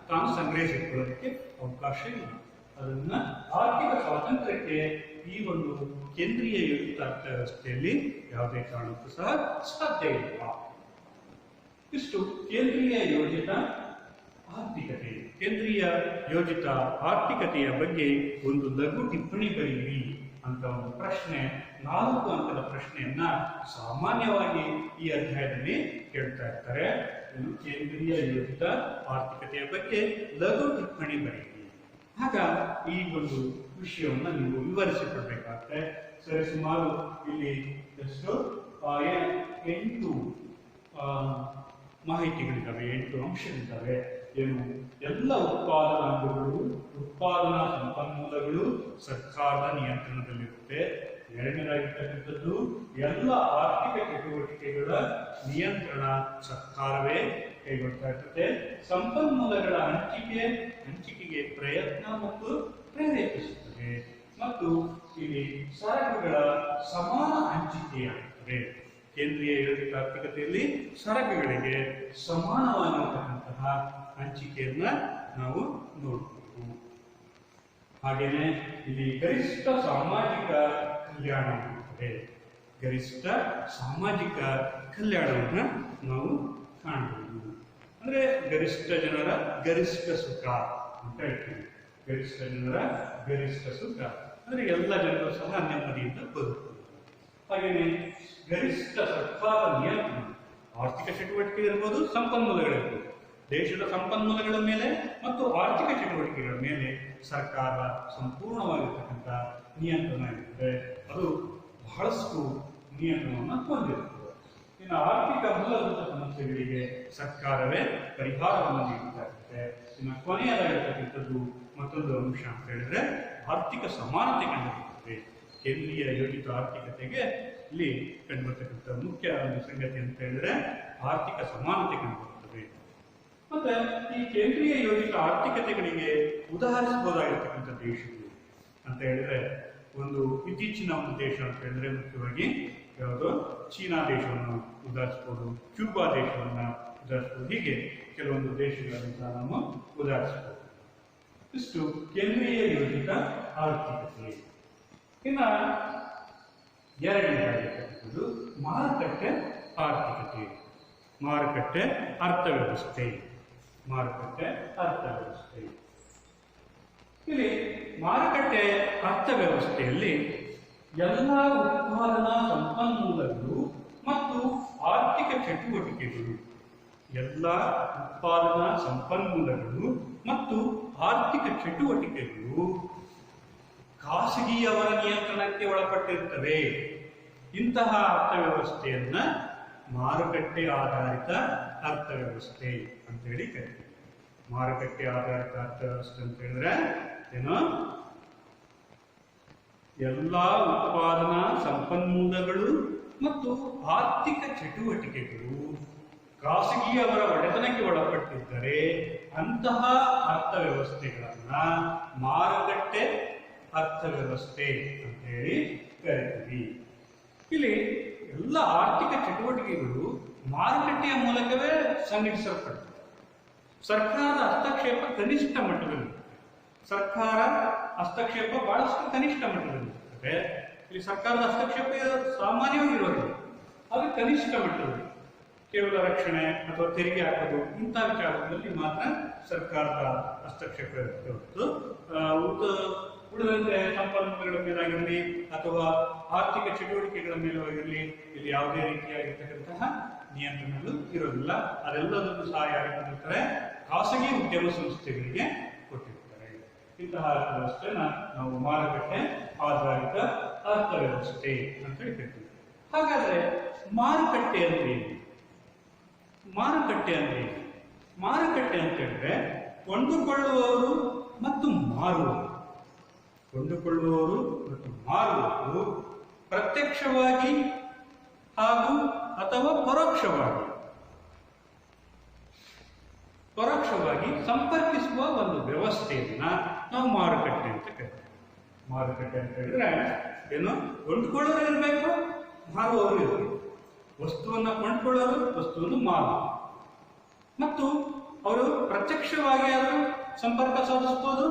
ತಾನು ಸಂಗ್ರಹಿಸಿಕೊಳ್ಳೋದಕ್ಕೆ ಅವಕಾಶ ಇಲ್ಲ. ಅದನ್ನ ಆರ್ಥಿಕ ಸ್ವಾತಂತ್ರ್ಯಕ್ಕೆ ಈ ಒಂದು ಕೇಂದ್ರೀಯ ಯೋಜಿತ ಅರ್ಥವ್ಯವಸ್ಥೆಯಲ್ಲಿ ಯಾವುದೇ ಕಾರಣಕ್ಕೂ ಸಹ ಸಾಧ್ಯ ಇಲ್ಲ. ಇಷ್ಟು ಕೇಂದ್ರೀಯ ಯೋಜಿತ ಆರ್ಥಿಕತೆ. ಕೇಂದ್ರೀಯ ಯೋಜಿತ ಆರ್ಥಿಕತೆಯ ಬಗ್ಗೆ ಒಂದು ಲಘು ಟಿಪ್ಪಣಿ ಬರೆಯಿರಿ ಅಂತ ಒಂದು ಪ್ರಶ್ನೆ, 4 ಅಂಕದ ಪ್ರಶ್ನೆಯನ್ನ ಸಾಮಾನ್ಯವಾಗಿ ಈ ಅಧ್ಯಾಯದಲ್ಲಿ ಕೇಳ್ತಾ ಇರ್ತಾರೆ. ಕೇಂದ್ರೀಯ ಯೋಜಿತ ಆರ್ಥಿಕತೆಯ ಬಗ್ಗೆ ಲಘು ಟಿಪ್ಪಣಿ ಬರೆಯಿರಿ. ಆಗ ಈ ಒಂದು ವಿಷಯವನ್ನು ನೀವು ವಿವರಿಸಿಕೊಳ್ಬೇಕಾಗುತ್ತೆ. ಸರಿ, ಸುಮಾರು ಇಲ್ಲಿ ಎಷ್ಟು 8 ಮಾಹಿತಿಗಳಿದ್ದಾವೆ, 8 ಅಂಶಗಳಿದ್ದಾವೆ. ಏನು, ಎಲ್ಲ ಉತ್ಪಾದನಾಂಗಗಳು, ಉತ್ಪಾದನಾ ಸಂಪನ್ಮೂಲಗಳು ಸರ್ಕಾರದ ನಿಯಂತ್ರಣದಲ್ಲಿರುತ್ತೆ. ಎರಡನೇದಾಗಿರ್ತಕ್ಕಂಥದ್ದು ಎಲ್ಲ ಆರ್ಥಿಕ ಚಟುವಟಿಕೆಗಳ ನಿಯಂತ್ರಣ ಸರ್ಕಾರವೇ ಕೈಗೊಳ್ತಾ ಇರ್ತದೆ. ಸಂಪನ್ಮೂಲಗಳ ಹಂಚಿಕೆಗೆ ಪ್ರಯತ್ನ ಮತ್ತು ಪ್ರೇರೇಪಿಸುತ್ತದೆ. ಮತ್ತು ಇಲ್ಲಿ ಸರಕುಗಳ ಸಮಾನ ಹಂಚಿಕೆಯಾಗುತ್ತದೆ. ಕೇಂದ್ರೀಯ ಯೋಜಿತ ಆರ್ಥಿಕತೆಯಲ್ಲಿ ಸರಕುಗಳಿಗೆ ಸಮಾನವಾಗಿರತಕ್ಕಂತಹ ಹಂಚಿಕೆಯನ್ನ ನಾವು ನೋಡಬಹುದು. ಹಾಗೇನೆ ಇಲ್ಲಿ ಗರಿಷ್ಠ ಸಾಮಾಜಿಕ ಕಲ್ಯಾಣ ಇರುತ್ತದೆ. ಗರಿಷ್ಠ ಸಾಮಾಜಿಕ ಕಲ್ಯಾಣವನ್ನು ನಾವು ಕಾಣಬಹುದು. ಅಂದ್ರೆ ಗರಿಷ್ಠ ಜನರ ಗರಿಷ್ಠ ಸುಖ ಅಂತ ಹೇಳ್ತೀವಿ. ಗರಿಷ್ಠ ಜನರ ಗರಿಷ್ಠ ಸುಖ ಅಂದ್ರೆ ಎಲ್ಲ ಜನರು ಸಹ ನೆಮ್ಮದಿಯಿಂದ ಬದುಕುವುದು. ಹಾಗೆಯೇ ಗರಿಷ್ಠ ಸರ್ಕಾರ ನಿಯಂತ್ರಣ, ಆರ್ಥಿಕ ಚಟುವಟಿಕೆ ಇರ್ಬೋದು, ಸಂಪನ್ಮೂಲಗಳಿರ್ಬೋದು. ದೇಶದ ಸಂಪನ್ಮೂಲಗಳ ಮೇಲೆ ಮತ್ತು ಆರ್ಥಿಕ ಚಟುವಟಿಕೆಗಳ ಮೇಲೆ ಸರ್ಕಾರ ಸಂಪೂರ್ಣವಾಗಿರ್ತಕ್ಕಂಥ ನಿಯಂತ್ರಣ ಇರುತ್ತೆ. ಅದು ಬಹಳಷ್ಟು ನಿಯಂತ್ರಣವನ್ನು ಹೊಂದಿರುತ್ತದೆ. ಇನ್ನು ಆರ್ಥಿಕ ಮೂಲಭೂತ ಸಮಸ್ಯೆಗಳಿಗೆ ಸರ್ಕಾರವೇ ಪರಿಹಾರವನ್ನು ನೀಡುತ್ತಾ ಇರುತ್ತೆ. ಇನ್ನು ಕೊನೆಯದಾಗಿರ್ತಕ್ಕಂಥದ್ದು ಮತ್ತೊಂದು ಅಂಶ ಅಂತ ಹೇಳಿದ್ರೆ ಆರ್ಥಿಕ ಸಮಾನತೆ ಕಂಡುಬರುತ್ತದೆ. ಕೇಂದ್ರೀಯ ಯೋಜಿತ ಆರ್ಥಿಕತೆಗೆ ಇಲ್ಲಿ ಕಂಡುಬರ್ತಕ್ಕಂಥ ಮುಖ್ಯ ಒಂದು ಸಂಗತಿ ಅಂತ ಹೇಳಿದ್ರೆ ಆರ್ಥಿಕ ಸಮಾನತೆ ಕಂಡುಬರುತ್ತದೆ. ಮತ್ತೆ ಈ ಕೇಂದ್ರೀಯ ಯೋಜಿತ ಆರ್ಥಿಕತೆಗಳಿಗೆ ಉದಾಹರಿಸಬಹುದಾಗಿರ್ತಕ್ಕಂಥ ದೇಶಗಳು ಅಂತ ಹೇಳಿದ್ರೆ ಒಂದು ಇತ್ತೀಚಿನ ಒಂದು ದೇಶ ಅಂತ ಹೇಳಿದ್ರೆ ಮುಖ್ಯವಾಗಿ ಯಾವುದು ಚೀನಾ ದೇಶವನ್ನು ಉದಾಹರಿಸಬಹುದು, ಕ್ಯೂಬಾ ದೇಶವನ್ನು ಉದಾಹರಿಸಬಹುದು. ಹೀಗೆ ಕೆಲವೊಂದು ದೇಶಗಳನ್ನು ನಾವು ಉದಾಹರಿಸಬಹುದು. ಇಷ್ಟು ಕೇಂದ್ರೀಯ ಯೋಜಿತ ಆರ್ಥಿಕತೆ. ಇನ್ನು ಎರಡನೇದಾಗಿರ್ತಕ್ಕಂಥದ್ದು ಮಾರುಕಟ್ಟೆ ಆರ್ಥಿಕತೆ, ಮಾರುಕಟ್ಟೆ ಅರ್ಥವ್ಯವಸ್ಥೆ. ಮಾರುಕಟ್ಟೆ ಅರ್ಥವ್ಯವಸ್ಥೆ ಇಲ್ಲಿ ಮಾರುಕಟ್ಟೆ ಅರ್ಥವ್ಯವಸ್ಥೆಯಲ್ಲಿ ಎಲ್ಲ ಉತ್ಪಾದನಾ ಸಂಪನ್ಮೂಲಗಳು ಮತ್ತು ಆರ್ಥಿಕ ಚಟುವಟಿಕೆಗಳು, ಎಲ್ಲ ಉತ್ಪಾದನಾ ಸಂಪನ್ಮೂಲಗಳು ಮತ್ತು ಆರ್ಥಿಕ ಚಟುವಟಿಕೆಗಳು ಖಾಸಗಿಯವರ ನಿಯಂತ್ರಣಕ್ಕೆ ಒಳಪಟ್ಟಿರುತ್ತವೆ. ಇಂತಹ ಅರ್ಥವ್ಯವಸ್ಥೆಯನ್ನ ಮಾರುಕಟ್ಟೆ ಆಧಾರಿತ ಅರ್ಥವ್ಯವಸ್ಥೆ ಅಂತೇಳಿ ಕರೀತೀವಿ. ಮಾರುಕಟ್ಟೆ ಆಧಾರಿತ ಅರ್ಥವ್ಯವಸ್ಥೆ ಅಂತ ಹೇಳಿದ್ರೆ ಏನು, ಎಲ್ಲ ಉತ್ಪಾದನಾ ಸಂಪನ್ಮೂಲಗಳು ಮತ್ತು ಆರ್ಥಿಕ ಚಟುವಟಿಕೆಗಳು ಖಾಸಗಿಯವರ ಒಡೆತನಕ್ಕೆ ಒಳಪಟ್ಟಿದ್ದರೆ ಅಂತಹ ಅರ್ಥವ್ಯವಸ್ಥೆಗಳನ್ನ ಮಾರುಕಟ್ಟೆ ಅರ್ಥವ್ಯವಸ್ಥೆ ಅಂತ ಹೇಳಿ ಕರಿತೀವಿ. ಇಲ್ಲಿ ಎಲ್ಲ ಆರ್ಥಿಕ ಚಟುವಟಿಕೆಗಳು ಮಾರುಕಟ್ಟೆಯ ಮೂಲಕವೇ ಸಂಘಟಿಸಲ್ಪಡ್ತವೆ. ಸರ್ಕಾರದ ಹಸ್ತಕ್ಷೇಪ ಕನಿಷ್ಠ ಮಟ್ಟದಲ್ಲಿ, ಸರ್ಕಾರ ಹಸ್ತಕ್ಷೇಪ ಬಹಳಷ್ಟು ಕನಿಷ್ಠ ಮಟ್ಟದಲ್ಲಿರುತ್ತದೆ. ಇಲ್ಲಿ ಸರ್ಕಾರದ ಹಸ್ತಕ್ಷೇಪ ಸಾಮಾನ್ಯವಾಗಿರೋದಿಲ್ಲ, ಅದು ಕನಿಷ್ಠ ಮಟ್ಟದಲ್ಲಿ ಕೇವಲ ರಕ್ಷಣೆ ಅಥವಾ ತೆರಿಗೆ ಹಾಕೋದು ಇಂಥ ವಿಚಾರಗಳಲ್ಲಿ ಮಾತ್ರ ಸರ್ಕಾರದ ಹಸ್ತಕ್ಷೇಪ ಇರುತ್ತೆ ಹೊರತು ಉಳಿದಂತೆ ಸಂಪನ್ಮೂಲಗಳ ಮೇಲಾಗಿರಲಿ ಅಥವಾ ಆರ್ಥಿಕ ಚಟುವಟಿಕೆಗಳ ಮೇಲೂ ಆಗಿರಲಿ ಇಲ್ಲಿ ಯಾವುದೇ ರೀತಿಯಾಗಿರ್ತಕ್ಕಂತಹ ನಿಯಂತ್ರಣಗಳು ಇರೋದಿಲ್ಲ. ಅದೆಲ್ಲದನ್ನು ಸಹ ಯಾರಿಗೆ ಕೊಟ್ಟಿರ್ತಾರೆ, ಖಾಸಗಿ ಉದ್ಯಮ ಸಂಸ್ಥೆಗಳಿಗೆ ಕೊಟ್ಟಿರ್ತಾರೆ. ಇಂತಹ ಅರ್ಥವ್ಯವಸ್ಥೆನ ನಾವು ಮಾರುಕಟ್ಟೆ ಆಧಾರಿತ ಅರ್ಥವ್ಯವಸ್ಥೆ ಅಂತ ಹೇಳ್ತೀವಿ. ಹಾಗಾದ್ರೆ ಮಾರುಕಟ್ಟೆ ಅಂದ್ರೆ ಏನು? ಮಾರುಕಟ್ಟೆ ಅಂದ್ರೆ ಏನು? ಮಾರುಕಟ್ಟೆ ಅಂತ ಹೇಳಿದ್ರೆ ಕೊಂಡುಕೊಳ್ಳುವವರು ಮತ್ತು ಮಾರುವವರು, ಕೊಂಡುಕೊಳ್ಳುವವರು ಮತ್ತು ಮಾರುವವರು ಪ್ರತ್ಯಕ್ಷವಾಗಿ ಹಾಗೂ ಅಥವಾ ಪರೋಕ್ಷವಾಗಿ ಸಂಪರ್ಕಿಸುವ ಒಂದು ವ್ಯವಸ್ಥೆಯನ್ನ ನಾವು ಮಾರುಕಟ್ಟೆ ಅಂತ ಕರಿತೀವಿ. ಮಾರುಕಟ್ಟೆ ಅಂತ ಹೇಳಿದ್ರೆ ಏನು, ಕೊಂಡುಕೊಳ್ಳೋರು ಇರಬೇಕು, ಮಾರುವವರು ಇರಬೇಕು. ವಸ್ತುವನ್ನ ಕೊಂಡುಕೊಳ್ಳೋರು, ವಸ್ತುವನ್ನು ಮಾರುವರು, ಮತ್ತು ಅವರು ಪ್ರತ್ಯಕ್ಷವಾಗಿ ಆದರೂ ಸಂಪರ್ಕ ಸಾಧಿಸಬಹುದು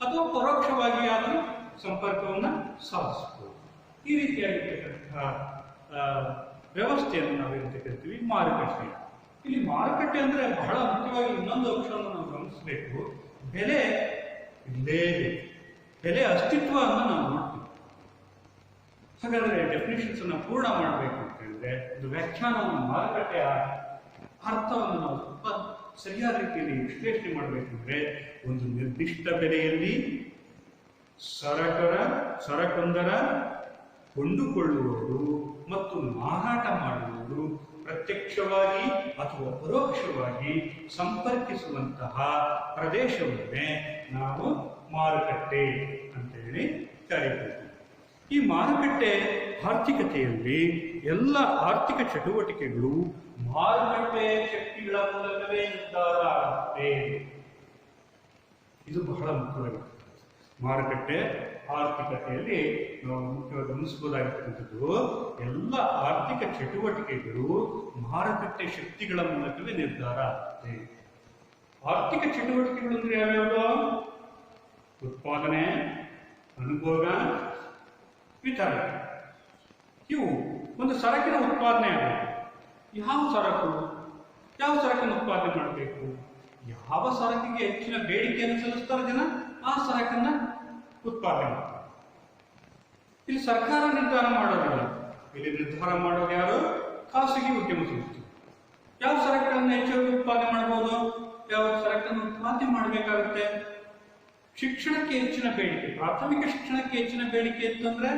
ಅಥವಾ ಪರೋಕ್ಷವಾಗಿ ಆದರೂ ಸಂಪರ್ಕವನ್ನು ಸಾಧಿಸಬಹುದು. ಈ ರೀತಿಯಾಗಿರ್ತಕ್ಕಂತಹ ವ್ಯವಸ್ಥೆಯನ್ನು ನಾವು ಏನಂತ ಕರಿತೀವಿ, ಮಾರುಕಟ್ಟೆ. ಇಲ್ಲಿ ಮಾರುಕಟ್ಟೆ ಅಂದ್ರೆ ಬಹಳ ಮುಖ್ಯವಾಗಿ ಇನ್ನೊಂದು ಅಂಶವನ್ನು ನಾವು ಗಮನಿಸಬೇಕು. ಬೆಲೆ ಇರಲೇಬೇಕು, ಬೆಲೆ ಅಸ್ತಿತ್ವವನ್ನು ನಾವು ನೋಡ್ತೀವಿ. ಹಾಗಾದ್ರೆ ಡೆಫಿನಿಷನ್ಸ್ ಅನ್ನು ಪೂರ್ಣ ಮಾಡಬೇಕು ಅಂತ ಹೇಳಿದ್ರೆ ಒಂದು ವ್ಯಾಖ್ಯಾನವನ್ನು, ಮಾರುಕಟ್ಟೆಯ ಅರ್ಥವನ್ನು ನಾವು ಸ್ವಲ್ಪ ಸರಿಯಾದ ರೀತಿಯಲ್ಲಿ ವಿಶ್ಲೇಷಣೆ ಮಾಡಬೇಕಂದ್ರೆ ಒಂದು ನಿರ್ದಿಷ್ಟ ಬೆಲೆಯಲ್ಲಿ ಸರಕೊಂದರ ಕೊಂಡುಕೊಳ್ಳುವವರು ಮತ್ತು ಮಾರಾಟ ಮಾಡುವವರು ಪ್ರತ್ಯಕ್ಷವಾಗಿ ಅಥವಾ ಪರೋಕ್ಷವಾಗಿ ಸಂಪರ್ಕಿಸುವಂತಹ ಪ್ರದೇಶವನ್ನೇ ನಾವು ಮಾರುಕಟ್ಟೆ ಅಂತ ಹೇಳಿ ಕರೀತೀವಿ. ಈ ಮಾರುಕಟ್ಟೆ ಆರ್ಥಿಕತೆಯಲ್ಲಿ ಎಲ್ಲ ಆರ್ಥಿಕ ಚಟುವಟಿಕೆಗಳು ಮಾರುಕಟ್ಟೆ ಶಕ್ತಿಗಳ ಮೂಲಕವೇ ನಿರ್ಧಾರ ಆಗುತ್ತೆ. ಇದು ಬಹಳ ಮುಖ್ಯವಾಗಿದೆ. ಮಾರುಕಟ್ಟೆ ಆರ್ಥಿಕತೆಯಲ್ಲಿ ನಾವು ಮುಖ್ಯವಾಗಿ ಗಮನಿಸಬಹುದಾಗಿರ್ತಕ್ಕಂಥದ್ದು ಎಲ್ಲ ಆರ್ಥಿಕ ಚಟುವಟಿಕೆಗಳು ಮಾರುಕಟ್ಟೆ ಶಕ್ತಿಗಳ ಮೂಲಕವೇ ನಿರ್ಧಾರ ಆಗುತ್ತೆ. ಆರ್ಥಿಕ ಚಟುವಟಿಕೆಗಳು ಅಂದ್ರೆ ಯಾವ್ಯಾವ? ಉತ್ಪಾದನೆ, ಅನುಭೋಗ, ವಿತರಣೆ. ಇವು ಒಂದು ಸರಕಿನ ಉತ್ಪಾದನೆ ಆಗಬೇಕು. ಯಾವ ಸರಕನ್ನು ಉತ್ಪಾದನೆ ಮಾಡಬೇಕು? ಯಾವ ಸರಕಿಗೆ ಹೆಚ್ಚಿನ ಬೇಡಿಕೆಯನ್ನು ಸಲ್ಲಿಸ್ತಾರೆ ಜನ, ಆ ಸರಕನ್ನ ಉತ್ಪಾದನೆ ಮಾಡ್ತಾರೆ. ಇಲ್ಲಿ ಸರ್ಕಾರ ನಿರ್ಧಾರ ಮಾಡೋದಿಲ್ಲ. ಇಲ್ಲಿ ನಿರ್ಧಾರ ಮಾಡೋದು ಯಾರು? ಖಾಸಗಿ ಉದ್ಯಮ ಸಂಸ್ಥೆ. ಯಾವ ಸರಕನ್ನು ಹೆಚ್ಚಾಗಿ ಉತ್ಪಾದನೆ ಮಾಡಬಹುದು, ಯಾವ ಸರಕನ್ನು ಉತ್ಪಾದನೆ ಮಾಡಬೇಕಾಗುತ್ತೆ? ಶಿಕ್ಷಣಕ್ಕೆ ಹೆಚ್ಚಿನ ಬೇಡಿಕೆ, ಪ್ರಾಥಮಿಕ ಶಿಕ್ಷಣಕ್ಕೆ ಹೆಚ್ಚಿನ ಬೇಡಿಕೆ ಇತ್ತಂದ್ರೆ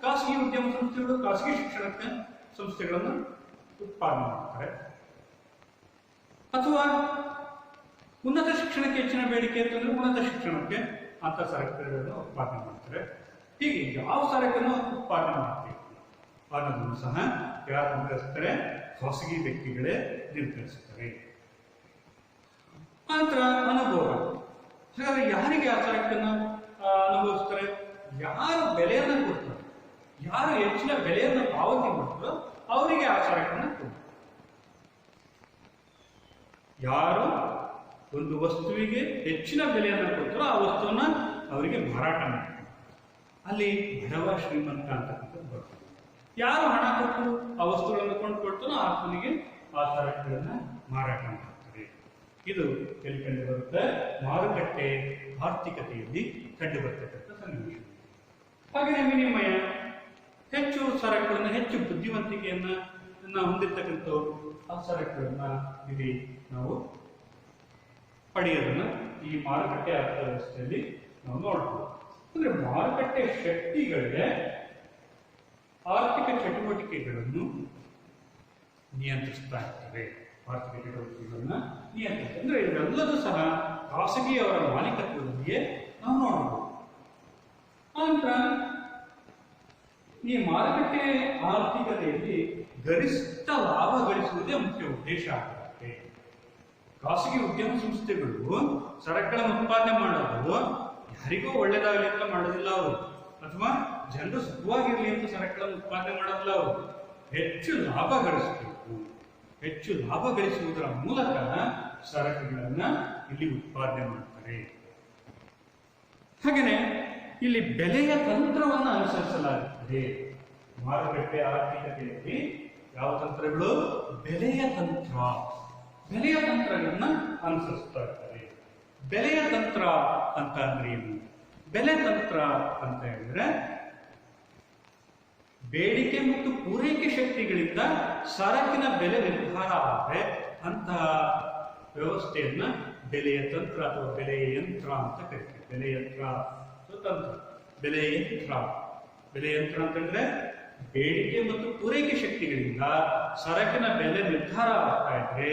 ಖಾಸಗಿ ಉದ್ಯಮ ಸಂಸ್ಥೆಗಳು ಖಾಸಗಿ ಶಿಕ್ಷಣಕ್ಕೆ ಸಂಸ್ಥೆಗಳನ್ನು ಉತ್ಪಾದನೆ ಮಾಡ್ತಾರೆ. ಅಥವಾ ಉನ್ನತ ಶಿಕ್ಷಣಕ್ಕೆ ಹೆಚ್ಚಿನ ಬೇಡಿಕೆ ಇತ್ತಂದ್ರೆ ಉನ್ನತ ಶಿಕ್ಷಣಕ್ಕೆ ಅಂತ ಸರಕುಗಳನ್ನು ಉತ್ಪಾದನೆ ಮಾಡ್ತಾರೆ. ಹೀಗೆ ಯಾವ ಸರಕನ್ನು ಉತ್ಪಾದನೆ ಮಾಡಬೇಕು ಅನ್ನೋದನ್ನು ಸಹ ಯಾರು ನಿರ್ಧರಿಸ್ತಾರೆ? ಖಾಸಗಿ ವ್ಯಕ್ತಿಗಳೇ ನಿರ್ಧರಿಸುತ್ತಾರೆ. ನಂತರ ಅನುಭವ. ಹಾಗಾದ್ರೆ ಯಾರಿಗೆ ಆ ಸರಕನ್ನು ಅನುಭವಿಸ್ತಾರೆ? ಯಾರು ಬೆಲೆಯನ್ನು ಕೊಡ್ತಾರೆ, ಯಾರು ಹೆಚ್ಚಿನ ಬೆಲೆಯನ್ನು ಪಾವತಿ ಮಾಡ್ತಾರೋ ಅವರಿಗೆ ಆ ಸರಕನ್ನು ಕೊಡ್ತಾರೆ. ಯಾರು ಒಂದು ವಸ್ತುವಿಗೆ ಹೆಚ್ಚಿನ ಬೆಲೆಯನ್ನು ಕೊಡ್ತಾರೋ ಆ ವಸ್ತುವನ್ನ ಅವರಿಗೆ ಮಾರಾಟ ಮಾಡ್ತಾರೆ. ಅಲ್ಲಿ ಬಡವ ಶ್ರೀಮಂತ ಅಂತಕ್ಕಂಥದ್ದು ಬರ್ತದೆ. ಯಾರು ಹಣ ಕೊಟ್ಟು ಆ ವಸ್ತುಗಳನ್ನು ಕೊಂಡುಕೊಳ್ತಾರೋ ಆತನಿಗೆ ಆ ಸರಕುಗಳನ್ನ ಮಾರಾಟ ಮಾಡ್ತಾರೆ. ಇದು ಎಲ್ಲಿ ಕಂಡು ಬರುತ್ತೆ? ಮಾರುಕಟ್ಟೆ ಆರ್ಥಿಕತೆಯಲ್ಲಿ ಕಂಡು ಬರ್ತಕ್ಕಂಥ ಸನ್ನಿವೇಶ. ಹಾಗೆಯೇ ವಿನಿಮಯ. ಹೆಚ್ಚು ಸರಕುಗಳನ್ನು, ಹೆಚ್ಚು ಬುದ್ಧಿವಂತಿಕೆಯನ್ನ ಹೊಂದಿರತಕ್ಕಂಥವ್ರು ಆ ಸರಕುಗಳನ್ನ ಇಲ್ಲಿ ನಾವು ಪಡೆಯೋದನ್ನ ಈ ಮಾರುಕಟ್ಟೆ ಅರ್ಥವ್ಯವಸ್ಥೆಯಲ್ಲಿ ನಾವು ನೋಡ್ಬೋದು. ಅಂದ್ರೆ ಮಾರುಕಟ್ಟೆ ಶಕ್ತಿಗಳಿಗೆ ಆರ್ಥಿಕ ಚಟುವಟಿಕೆಗಳನ್ನು ನಿಯಂತ್ರಿಸ್ತಾ ಇರ್ತವೆ. ಆರ್ಥಿಕ ಚಟುವಟಿಕೆಗಳನ್ನ ನಿಯಂತ್ರಿಸ್ತಾರೆ. ಅಂದ್ರೆ ಇವೆಲ್ಲದೂ ಸಹ ಖಾಸಗಿಯವರ ಮಾಲೀಕತ್ವದಲ್ಲಿಯೇ ನಾವು ನೋಡಬಹುದು. ಆನಂತರ ಈ ಮಾರುಕಟ್ಟೆ ಆರ್ಥಿಕತೆಯಲ್ಲಿ ಗರಿಷ್ಠ ಲಾಭ ಗಳಿಸುವುದೇ ಮುಖ್ಯ ಉದ್ದೇಶ ಆಗುತ್ತೆ. ಖಾಸಗಿ ಉದ್ಯಮ ಸಂಸ್ಥೆಗಳು ಸರಕುಗಳನ್ನು ಉತ್ಪಾದನೆ ಮಾಡೋದು ಯಾರಿಗೂ ಒಳ್ಳೇದಾಗಲಿ ಅಂತ ಮಾಡೋದಿಲ್ಲ ಅವರು, ಅಥವಾ ಜನರು ಸುಖವಾಗಿರ್ಲಿ ಅಂತ ಸರಕುಗಳನ್ನು ಉತ್ಪಾದನೆ ಮಾಡೋದಿಲ್ಲ ಅವರು. ಹೆಚ್ಚು ಲಾಭ ಗಳಿಸಬೇಕು. ಹೆಚ್ಚು ಲಾಭ ಗಳಿಸುವುದರ ಮೂಲಕ ಸರಕುಗಳನ್ನ ಇಲ್ಲಿ ಉತ್ಪಾದನೆ ಮಾಡ್ತಾರೆ. ಹಾಗೆಯೇ ಇಲ್ಲಿ ಬೆಲೆಯ ತಂತ್ರವನ್ನು ಅನುಸರಿಸಲಾಗುತ್ತದೆ. ಮಾರುಕಟ್ಟೆ ಆರ್ಥಿಕತೆಯಲ್ಲಿ ಯಾವ ತಂತ್ರಗಳು? ಬೆಲೆಯ ತಂತ್ರ. ಬೆಲೆಯ ತಂತ್ರಗಳನ್ನ ಅನುಸರಿಸ್ತಾ ಇರ್ತಾರೆ. ಬೆಲೆಯ ತಂತ್ರ ಅಂತ ಅಂದ್ರೆ ಏನು? ಬೆಲೆ ತಂತ್ರ ಅಂತ ಹೇಳಿದ್ರೆ ಬೇಡಿಕೆ ಮತ್ತು ಪೂರೈಕೆ ಶಕ್ತಿಗಳಿಂದ ಸರಕಿನ ಬೆಲೆ ನಿರ್ಧಾರ ಆದರೆ ಅಂತಹ ವ್ಯವಸ್ಥೆಯನ್ನ ಬೆಲೆಯ ತಂತ್ರ ಅಥವಾ ಬೆಲೆಯ ಯಂತ್ರ ಅಂತ ಕರಿತೀವಿ. ಬೆಲೆ ಯಂತ್ರ ತಂತ್ರ, ಬೆಲೆ ಯಂತ್ರ. ಬೆಲೆ ಯಂತ್ರ ಅಂತಂದ್ರೆ ಬೇಡಿಕೆ ಮತ್ತು ಪೂರೈಕೆ ಶಕ್ತಿಗಳಿಂದ ಸರಕಿನ ಬೆಲೆ ನಿರ್ಧಾರ ಆಗ್ತಾ ಇದ್ರೆ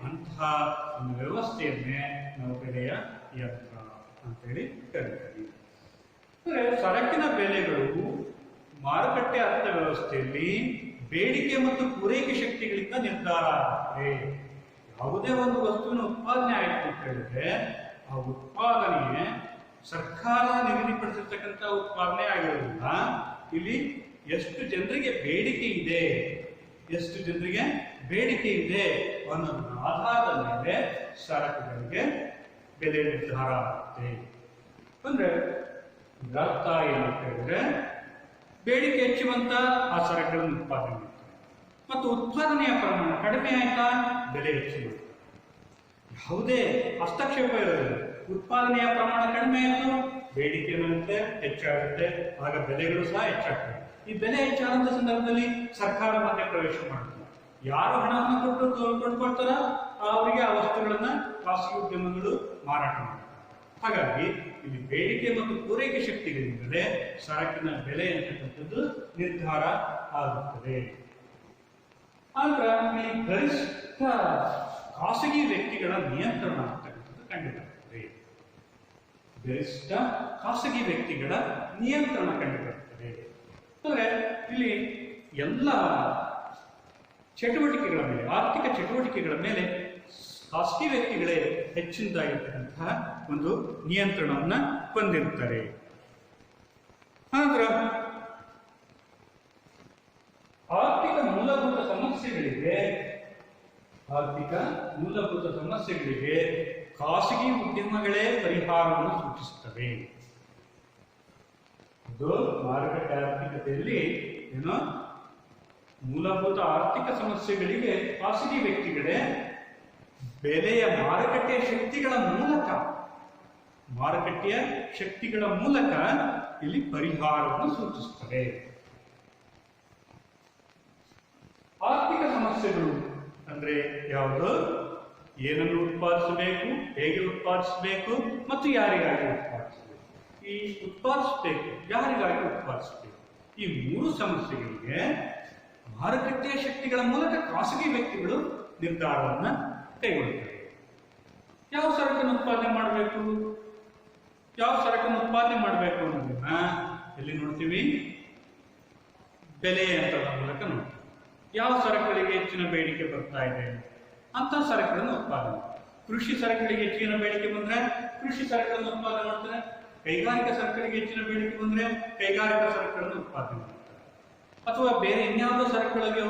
ಅಂತಹ ಒಂದು ವ್ಯವಸ್ಥೆಯನ್ನೇ ನಾವು ಬೆಲೆಯ ಯಂತ್ರ ಅಂತೇಳಿ ಕರಿತೀವಿ. ಅಂದ್ರೆ ಸರಕಿನ ಬೆಲೆಗಳು ಮಾರುಕಟ್ಟೆ ಅರ್ಥವ್ಯವಸ್ಥೆಯಲ್ಲಿ ಬೇಡಿಕೆ ಮತ್ತು ಪೂರೈಕೆ ಶಕ್ತಿಗಳಿಂದ ನಿರ್ಧಾರ ಆಗುತ್ತೆ. ಯಾವುದೇ ಒಂದು ವಸ್ತುವಿನ ಉತ್ಪಾದನೆ ಆಯಿತು ಅಂತ ಹೇಳಿದ್ರೆ ಆ ಉತ್ಪಾದನೆ ಸರ್ಕಾರ ನಿಗದಿಪಡಿಸಿರ್ತಕ್ಕಂಥ ಉತ್ಪಾದನೆ ಆಗಿರೋದ್ರಿಂದ ಇಲ್ಲಿ ಎಷ್ಟು ಜನರಿಗೆ ಬೇಡಿಕೆ ಇದೆ, ಎಷ್ಟು ಜನರಿಗೆ ಬೇಡಿಕೆ ಇದೆ ಅನ್ನೋದನ್ನ ಆಧಾರದ ಮೇಲೆ ಸರಕುಗಳಿಗೆ ಬೆಲೆ ನಿರ್ಧಾರ ಆಗುತ್ತೆ. ಅಂದ್ರೆ ಅರ್ಥ ಏನಂತ ಹೇಳಿದ್ರೆ ಬೇಡಿಕೆ ಹೆಚ್ಚುವಂತ ಆ ಸರಕುಗಳನ್ನು ಉತ್ಪಾದನೆ ಮಾಡ್ತಾರೆ, ಮತ್ತು ಉತ್ಪಾದನೆಯ ಪ್ರಮಾಣ ಕಡಿಮೆ ಆಯ್ತಾ ಬೆಲೆ ಹೆಚ್ಚು ಮಾಡ್ತಾರೆ. ಯಾವುದೇ ಹಸ್ತಕ್ಷೇಪ ಇರೋದಿಲ್ಲ. ಉತ್ಪಾದನೆಯ ಪ್ರಮಾಣ ಕಡಿಮೆ ಆಯಿತು, ಬೇಡಿಕೆ ಏನಾಗುತ್ತೆ? ಹೆಚ್ಚಾಗುತ್ತೆ. ಆಗ ಬೆಲೆಗಳು ಸಹ ಹೆಚ್ಚಾಗ್ತವೆ. ಈ ಬೆಲೆ ಹೆಚ್ಚಾದಂತ ಸಂದರ್ಭದಲ್ಲಿ ಸರ್ಕಾರ ಮಧ್ಯ ಪ್ರವೇಶ ಮಾಡುತ್ತೆ. ಯಾರು ಹಣವನ್ನು ಕೊಟ್ಟು ಕೊಂಡ್ಕೊಳ್ತಾರ ಅವರಿಗೆ ಆ ವಸ್ತುಗಳನ್ನ ಖಾಸಗಿ ಉದ್ಯಮಗಳು ಮಾರಾಟ ಮಾಡ್ತಾರೆ. ಹಾಗಾಗಿ ಇಲ್ಲಿ ಬೇಡಿಕೆ ಮತ್ತು ಪೂರೈಕೆ ಶಕ್ತಿಗಳಿಂದಲೇ ಸರಕಿನ ಬೆಲೆ ಅಂತಕ್ಕಂಥದ್ದು ನಿರ್ಧಾರ ಆಗುತ್ತದೆ. ಆನಂತರ ಇಲ್ಲಿ ಗರಿಷ್ಠ ಖಾಸಗಿ ವ್ಯಕ್ತಿಗಳ ನಿಯಂತ್ರಣ ಅಂತಕ್ಕಂಥದ್ದು ಕಂಡುಬರುತ್ತದೆ. ಗರಿಷ್ಠ ಖಾಸಗಿ ವ್ಯಕ್ತಿಗಳ ನಿಯಂತ್ರಣ ಕಂಡುಬರುತ್ತದೆ. ಅಂದ್ರೆ ಇಲ್ಲಿ ಎಲ್ಲ ಚಟುವಟಿಕೆಗಳ ಮೇಲೆ, ಆರ್ಥಿಕ ಚಟುವಟಿಕೆಗಳ ಮೇಲೆ ಖಾಸಗಿ ವ್ಯಕ್ತಿಗಳೇ ಹೆಚ್ಚಿನದಾಗಿರ್ತಕ್ಕಂತಹ ಒಂದು ನಿಯಂತ್ರಣವನ್ನ ಹೊಂದಿರುತ್ತಾರೆ. ಆನಂತರ ಆರ್ಥಿಕ ಮೂಲಭೂತ ಸಮಸ್ಯೆಗಳಿಗೆ ಖಾಸಗಿ ಉದ್ಯಮಗಳೇ ಪರಿಹಾರವನ್ನು ಸೂಚಿಸುತ್ತವೆ. ಇದು ಮಾರುಕಟ್ಟೆ ಆರ್ಥಿಕತೆಯಲ್ಲಿ ಏನು ಮೂಲಭೂತ ಆರ್ಥಿಕ ಸಮಸ್ಯೆಗಳಿಗೆ ಖಾಸಗಿ ವ್ಯಕ್ತಿಗಳೇ ಬೆಲೆಯ ಮಾರುಕಟ್ಟೆಯ ಶಕ್ತಿಗಳ ಮೂಲಕ ಇಲ್ಲಿ ಪರಿಹಾರವನ್ನು ಸೂಚಿಸುತ್ತದೆ. ಆರ್ಥಿಕ ಸಮಸ್ಯೆಗಳು ಅಂದ್ರೆ ಯಾವುದು? ಏನನ್ನು ಉತ್ಪಾದಿಸಬೇಕು, ಹೇಗೆ ಉತ್ಪಾದಿಸಬೇಕು ಮತ್ತು ಯಾರಿಗಾಗಿ ಉತ್ಪಾದಿಸಬೇಕು. ಈ ಉತ್ಪಾದಿಸಬೇಕು, ಯಾರಿಗಾಗಿ ಉತ್ಪಾದಿಸಬೇಕು, ಈ ಮೂರು ಸಮಸ್ಯೆಗಳಿಗೆ ಮಾರುಕಟ್ಟೆಯ ಶಕ್ತಿಗಳ ಮೂಲಕ ಖಾಸಗಿ ವ್ಯಕ್ತಿಗಳು ನಿರ್ಧಾರವನ್ನು ಕೈಗೊಳ್ಳುತ್ತಾರೆ. ಯಾವ ಸರಕನ್ನು ಉತ್ಪಾದನೆ ಮಾಡಬೇಕು ಅನ್ನೋದನ್ನ ಎಲ್ಲಿ ನೋಡ್ತೀವಿ? ಬೆಲೆ ಯಂತ್ರದ ಮೂಲಕ ನೋಡ್ತೀವಿ. ಯಾವ ಸರಕುಗಳಿಗೆ ಹೆಚ್ಚಿನ ಬೇಡಿಕೆ ಬರ್ತಾ ಇದೆ ಅಂತ ಸರಕುಗಳನ್ನು ಉತ್ಪಾದನೆ. ಕೃಷಿ ಸರಕುಗಳಿಗೆ ಹೆಚ್ಚಿನ ಬೇಡಿಕೆ ಬಂದ್ರೆ ಕೃಷಿ ಸರಕುಗಳನ್ನು ಉತ್ಪಾದನೆ ಮಾಡ್ತಾರೆ. ಕೈಗಾರಿಕಾ ಸರಕುಗಳಿಗೆ ಹೆಚ್ಚಿನ ಬೇಡಿಕೆ ಬಂದ್ರೆ ಕೈಗಾರಿಕಾ ಸರಕುಗಳನ್ನು ಉತ್ಪಾದನೆ ಮಾಡ್ತಾರೆ. ಅಥವಾ ಬೇರೆ ಇನ್ಯಾವುದೋ ಸರಕುಗಳಿಗೆ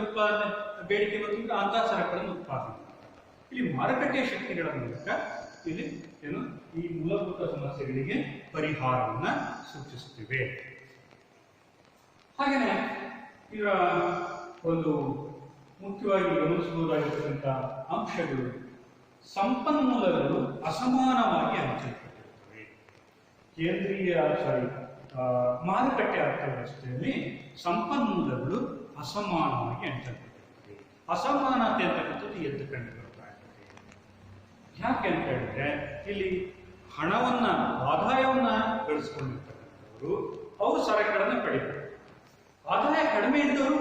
ಬೇಡಿಕೆ ಬಂದ್ರೆ ಅಂತಹ ಸರಕುಗಳನ್ನು ಉತ್ಪಾದನೆ ಮಾಡ್ತಾರೆ. ಇಲ್ಲಿ ಮಾರುಕಟ್ಟೆಯ ಶಕ್ತಿಗಳ ಮೂಲಕ ಇಲ್ಲಿ ಏನು ಈ ಮೂಲಭೂತ ಸಮಸ್ಯೆಗಳಿಗೆ ಪರಿಹಾರವನ್ನ ಸೂಚಿಸುತ್ತಿವೆ. ಹಾಗೆಯೇ ಇದರ ಒಂದು ಮುಖ್ಯವಾಗಿ ಗಮನಿಸಬಹುದಾಗಿರ್ತಕ್ಕಂಥ ಅಂಶಗಳು, ಸಂಪನ್ಮೂಲಗಳು ಅಸಮಾನವಾಗಿ ಹಂಚಲ್ಪಟ್ಟಿರುತ್ತವೆ. ಮಾರುಕಟ್ಟೆ ಅರ್ಥವ್ಯವಸ್ಥೆಯಲ್ಲಿ ಸಂಪನ್ಮೂಲಗಳು ಅಸಮಾನವಾಗಿ ಹಂಚಲ್ಪಟ್ಟಿರುತ್ತವೆ. ಅಸಮಾನತೆ ಅಂತಕ್ಕಂಥದ್ದು ಎದ್ದು ಕಂಡು ಬರ್ತಾ ಇರ್ತದೆ. ಯಾಕೆ ಅಂತ ಹೇಳಿದ್ರೆ ಇಲ್ಲಿ ಆದಾಯವನ್ನ ಗಳಿಸ್ಕೊಂಡಿರ್ತಕ್ಕಂಥವರು ಅವರು ಸರಕುಗಳನ್ನು ಪಡಿತಾರೆ. ಆದಾಯ ಕಡಿಮೆ ಇದ್ದವರು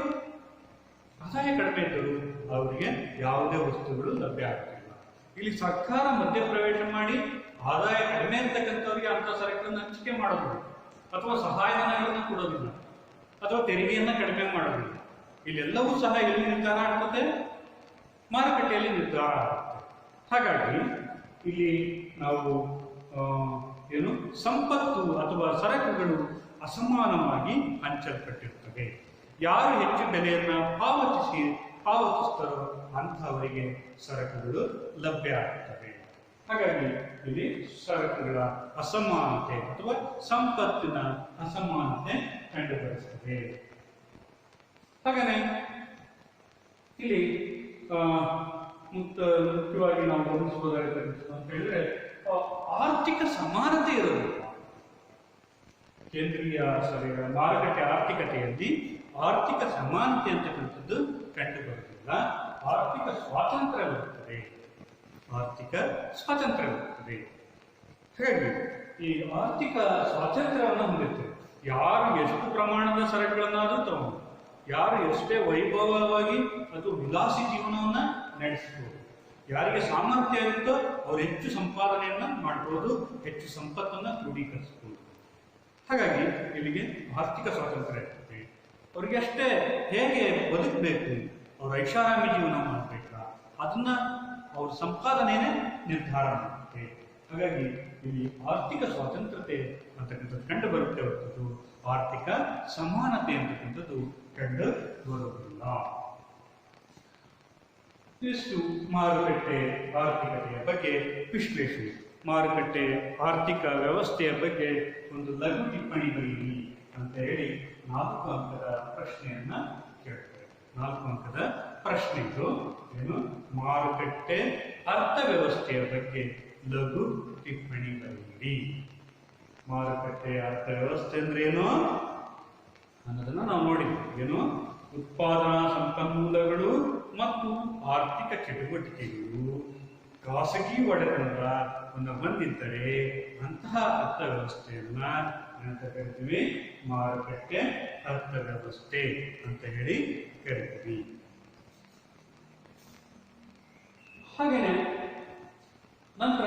ಅವರಿಗೆ ಯಾವುದೇ ವಸ್ತುಗಳು ಲಭ್ಯ ಆಗ್ತಿಲ್ಲ. ಇಲ್ಲಿ ಸರ್ಕಾರ ಮಧ್ಯಪ್ರವೇಶ ಮಾಡಿ ಆದಾಯ ಕಡಿಮೆ ಇರ್ತಕ್ಕಂಥವ್ರಿಗೆ ಅಂಥ ಸರಕುಗಳನ್ನು ಹಂಚಿಕೆ ಮಾಡೋದಿಲ್ಲ, ಅಥವಾ ಸಹಾಯಧನಗಳನ್ನು ಕೊಡೋದಿಲ್ಲ, ಅಥವಾ ತೆರಿಗೆಯನ್ನ ಕಡಿಮೆ ಮಾಡೋದಿಲ್ಲ. ಇಲ್ಲೆಲ್ಲವೂ ಸಹ ಎಲ್ಲಿ ನಿರ್ಧಾರ ಆಗ್ತದೆ? ಮಾರುಕಟ್ಟೆಯಲ್ಲಿ ನಿರ್ಧಾರ ಆಗುತ್ತೆ. ಹಾಗಾಗಿ ಇಲ್ಲಿ ನಾವು ಸಂಪತ್ತು ಅಥವಾ ಸರಕುಗಳು ಅಸಮಾನವಾಗಿ ಹಂಚಲ್ಪಟ್ಟಿರ್ತವೆ. ಯಾರು ಹೆಚ್ಚು ಬೆಲೆಯನ್ನ ಪಾವತಿಸ್ತಾರೋ ಅಂತಹವರಿಗೆ ಸರಕುಗಳು ಲಭ್ಯ ಆಗ್ತವೆ. ಹಾಗಾಗಿ ಇಲ್ಲಿ ಸರಕುಗಳ ಅಸಮಾನತೆ ಅಥವಾ ಸಂಪತ್ತಿನ ಅಸಮಾನತೆ ಕಂಡುಬರುತ್ತದೆ. ಹಾಗೆಯೇ ಇಲ್ಲಿ ಮುಖ್ಯವಾಗಿ ನಾವು ಗಮನಿಸಬಹುದಾಗಿರ್ತಕ್ಕಂಥದ್ದು ಅಂತ ಹೇಳಿದ್ರೆ ಆರ್ಥಿಕ ಸಮಾನತೆ ಇರೋದಿಲ್ಲ. ಕೇಂದ್ರೀಯ ಮಾರುಕಟ್ಟೆ ಆರ್ಥಿಕತೆಯಲ್ಲಿ ಆರ್ಥಿಕ ಸಮಾನತೆ ಅಂತಕ್ಕಂಥದ್ದು ಕಂಡು ಬರುತ್ತಿಲ್ಲ. ಆರ್ಥಿಕ ಸ್ವಾತಂತ್ರ್ಯವಿರುತ್ತದೆ. ಹಾಗಾಗಿ ಈ ಆರ್ಥಿಕ ಸ್ವಾತಂತ್ರ್ಯವನ್ನು ಹೊಂದಿರ್ತದೆ. ಯಾರು ಎಷ್ಟು ಪ್ರಮಾಣದ ಸರಕುಗಳನ್ನಾದರೂ ತಗೊಂಡು, ಯಾರು ಎಷ್ಟೇ ವೈಭವವಾಗಿ ಅದು ವಿಲಾಸಿ ಜೀವನವನ್ನ ನಡೆಸಬಹುದು. ಯಾರಿಗೆ ಸಾಮರ್ಥ್ಯ ಇರುತ್ತೋ ಅವ್ರು ಹೆಚ್ಚು ಸಂಪಾದನೆಯನ್ನ ಮಾಡಬಹುದು, ಹೆಚ್ಚು ಸಂಪತ್ತನ್ನ ಕ್ರೋಢೀಕರಿಸಬಹುದು. ಹಾಗಾಗಿ ಇಲ್ಲಿಗೆ ಆರ್ಥಿಕ ಸ್ವಾತಂತ್ರ್ಯ ಇರ್ತದೆ. ಅವ್ರಿಗೆ ಅಷ್ಟೇ ಹೇಗೆ ಬದುಕಬೇಕು, ಅವ್ರ ಐಷಾರಾಮಿ ಜೀವನ ಮಾಡಬೇಕಾ, ಅದನ್ನ ಅವ್ರ ಸಂಪಾದನೆಯೇ ನಿರ್ಧಾರ ಮಾಡುತ್ತೆ. ಹಾಗಾಗಿ ಇಲ್ಲಿ ಆರ್ಥಿಕ ಸ್ವಾತಂತ್ರ್ಯತೆ ಅಂತಕ್ಕಂಥದ್ದು ಕಂಡು ಬರುತ್ತೆ ಹೊರತು ಆರ್ಥಿಕ ಸಮಾನತೆ ಅಂತಕ್ಕಂಥದ್ದು ಕಂಡು ಬರುವುದಿಲ್ಲ. ಇಷ್ಟು ಮಾರುಕಟ್ಟೆ ಆರ್ಥಿಕತೆಯ ಬಗ್ಗೆ ವಿಶ್ಲೇಷಣೆ. ಮಾರುಕಟ್ಟೆ ಆರ್ಥಿಕ ವ್ಯವಸ್ಥೆಯ ಬಗ್ಗೆ ಒಂದು ಲಘು ಟಿಪ್ಪಣಿ ಬರೆಯಿರಿ ಅಂತ ಹೇಳಿ 4 ಅಂಕದ ಪ್ರಶ್ನೆಯನ್ನ ಕೇಳ್ತಾರೆ. 4 ಅಂಕದ ಪ್ರಶ್ನೆ ಇದು ಏನು? ಮಾರುಕಟ್ಟೆ ಅರ್ಥವ್ಯವಸ್ಥೆಯ ಬಗ್ಗೆ ಲಘು ಟಿಪ್ಪಣಿ ಬರೆಯಿರಿ. ಮಾರುಕಟ್ಟೆ ಅರ್ಥವ್ಯವಸ್ಥೆ ಅಂದ್ರೆ ಏನು ಅನ್ನೋದನ್ನ ನಾವು ನೋಡಿದ್ವಿ. ಏನು? ಉತ್ಪಾದನಾ ಸಂಪನ್ಮೂಲಗಳು ಮತ್ತು ಆರ್ಥಿಕ ಚಟುವಟಿಕೆಗಳು ಖಾಸಗಿ ಒಡೆತನದ ಹೊಂದಿದ್ದರೆ ಅಂತಹ ಅರ್ಥವ್ಯವಸ್ಥೆಯನ್ನ ಅಂತ ಕರಿತೀವಿ ಮಾರುಕಟ್ಟೆ ಅರ್ಥವ್ಯವಸ್ಥೆ ಅಂತ ಹೇಳಿ ಕರಿತೀವಿ. ಹಾಗೇನೆ ನಂತರ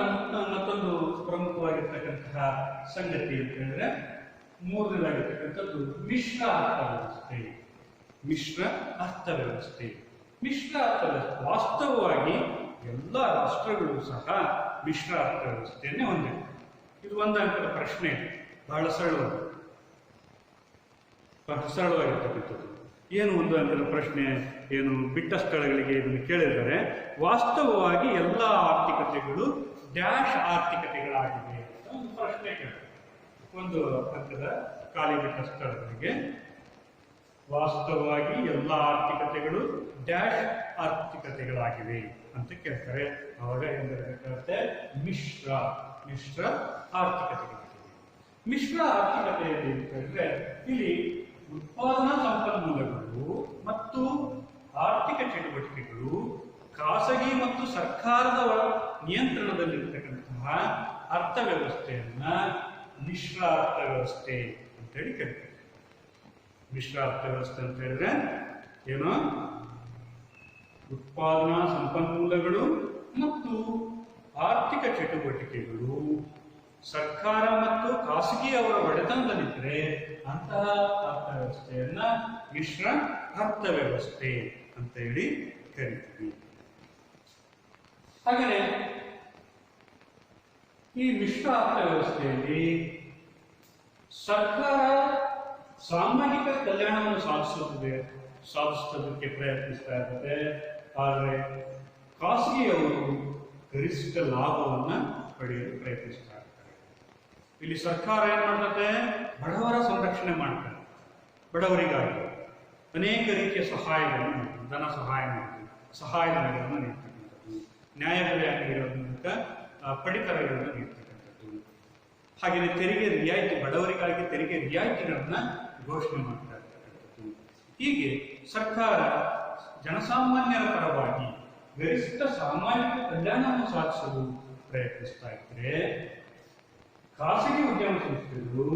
ಮತ್ತೊಂದು ಪ್ರಮುಖವಾಗಿರ್ತಕ್ಕಂತಹ ಸಂಗತಿ ಅಂತ ಹೇಳಿದ್ರೆ ಮೂರನೇದಾಗಿರ್ತಕ್ಕಂಥದ್ದು ಮಿಶ್ರ ಅರ್ಥವ್ಯವಸ್ಥೆ. ಮಿಶ್ರ ಅರ್ಥವ್ಯವಸ್ಥೆ ವಾಸ್ತವವಾಗಿ ಎಲ್ಲ ರಾಷ್ಟ್ರಗಳು ಸಹ ಮಿಶ್ರ ಅರ್ಥವ್ಯವಸ್ಥೆಯನ್ನೇ ಹೊಂದಿವೆ. ಇದು 1 ಅಂಕದ ಪ್ರಶ್ನೆ. ಬಹಳ ಸರಳವಾಗಿರ್ತಕ್ಕಂಥದ್ದು. ಏನು 1 ಅಂಕದ ಪ್ರಶ್ನೆ? ಏನು ಬಿಟ್ಟ ಸ್ಥಳಗಳಿಗೆ ಇದನ್ನು ಕೇಳಿದರೆ ವಾಸ್ತವವಾಗಿ ಎಲ್ಲ ಆರ್ಥಿಕತೆಗಳು ಡ್ಯಾಶ್ ಆರ್ಥಿಕತೆಗಳಾಗಿವೆ ಅಂತ ಒಂದು ಪ್ರಶ್ನೆ ಕೇಳ್ತಾರೆ. ಒಂದು ಅಂಕದ ಖಾಲಿ ಬಿಟ್ಟ ಸ್ಥಳಗಳಿಗೆ ವಾಸ್ತವವಾಗಿ ಎಲ್ಲ ಆರ್ಥಿಕತೆಗಳು ಡ್ಯಾಶ್ ಆರ್ಥಿಕತೆಗಳಾಗಿವೆ ಅಂತ ಕೇಳ್ತಾರೆ. ಅವಾಗ ಏನಿರುತ್ತೆ ಮಿಶ್ರ ಆರ್ಥಿಕತೆಗಳಾಗಿವೆ. ಮಿಶ್ರ ಆರ್ಥಿಕತೆಯಲ್ಲಿ ಹೇಳಿದ್ರೆ ಇಲ್ಲಿ ಉತ್ಪಾದನಾ ಸಂಪನ್ಮೂಲಗಳು ಮತ್ತು ಆರ್ಥಿಕ ಚಟುವಟಿಕೆಗಳು ಖಾಸಗಿ ಮತ್ತು ಸರ್ಕಾರದ ನಿಯಂತ್ರಣದಲ್ಲಿರ್ತಕ್ಕಂತಹ ಅರ್ಥವ್ಯವಸ್ಥೆಯನ್ನ ಮಿಶ್ರ ಅರ್ಥವ್ಯವಸ್ಥೆ ಅಂತೇಳಿ ಕರೀತಾರೆ. ಮಿಶ್ರ ಅರ್ಥವ್ಯವಸ್ಥೆ ಅಂತ ಹೇಳಿದ್ರೆ ಏನು? ಉತ್ಪಾದನಾ ಸಂಪನ್ಮೂಲಗಳು ಮತ್ತು ಆರ್ಥಿಕ ಚಟುವಟಿಕೆಗಳು ಸರ್ಕಾರ ಮತ್ತು ಖಾಸಗಿ ಅವರ ಒಡೆತನದಲ್ಲಿದ್ದರೆ ಅಂತಹ ಅರ್ಥವ್ಯವಸ್ಥೆಯನ್ನ ಮಿಶ್ರ ಅರ್ಥವ್ಯವಸ್ಥೆ ಅಂತ ಹೇಳಿ ಕರಿತೀವಿ. ಹಾಗೆಯೇ ಈ ಮಿಶ್ರ ಅರ್ಥವ್ಯವಸ್ಥೆಯಲ್ಲಿ ಸರ್ಕಾರ ಸಾಮಾಜಿಕ ಕಲ್ಯಾಣವನ್ನು ಸಾಧಿಸೋದಕ್ಕೆ ಪ್ರಯತ್ನಿಸ್ತಾ ಇರುತ್ತೆ. ಆದರೆ ಖಾಸಗಿಯವರು ಗರಿಷ್ಠ ಲಾಭವನ್ನ ಪಡೆಯಲು ಪ್ರಯತ್ನಿಸ್ತಾ ಇರ್ತಾರೆ. ಇಲ್ಲಿ ಸರ್ಕಾರ ಏನ್ ಮಾಡ್ತದೆ? ಬಡವರ ಸಂರಕ್ಷಣೆ ಮಾಡ್ತಾರೆ. ಬಡವರಿಗಾಗಿ ಅನೇಕ ರೀತಿಯ ಸಹಾಯಗಳನ್ನು, ಧನ ಸಹಾಯಧನಗಳನ್ನು ನೀಡ್ತಕ್ಕಂಥದ್ದು, ನ್ಯಾಯಬೆಲೆ ನೀಡೋದ್ರ ಮೂಲಕ ಪಡಿತರಗಳನ್ನು ನೀಡ್ತಕ್ಕಂಥದ್ದು, ಹಾಗೆಯೇ ತೆರಿಗೆ ರಿಯಾಯಿತಿ, ಬಡವರಿಗಾಗಿ ತೆರಿಗೆ ರಿಯಾಯಿತಿಗಳನ್ನ ಘೋಷಣೆ ಮಾಡ್ತಾ ಇರ್ತಕ್ಕಂಥದ್ದು. ಹೀಗೆ ಸರ್ಕಾರ ಜನಸಾಮಾನ್ಯರ ಪರವಾಗಿ ಗರಿಷ್ಠ ಸಾಮಾಜಿಕ ಕಲ್ಯಾಣವನ್ನು ಸಾಧಿಸಲು ಪ್ರಯತ್ನಿಸ್ತಾ ಇದ್ರೆ, ಖಾಸಗಿ ಉದ್ಯಮ ಸಂಸ್ಥೆಗಳು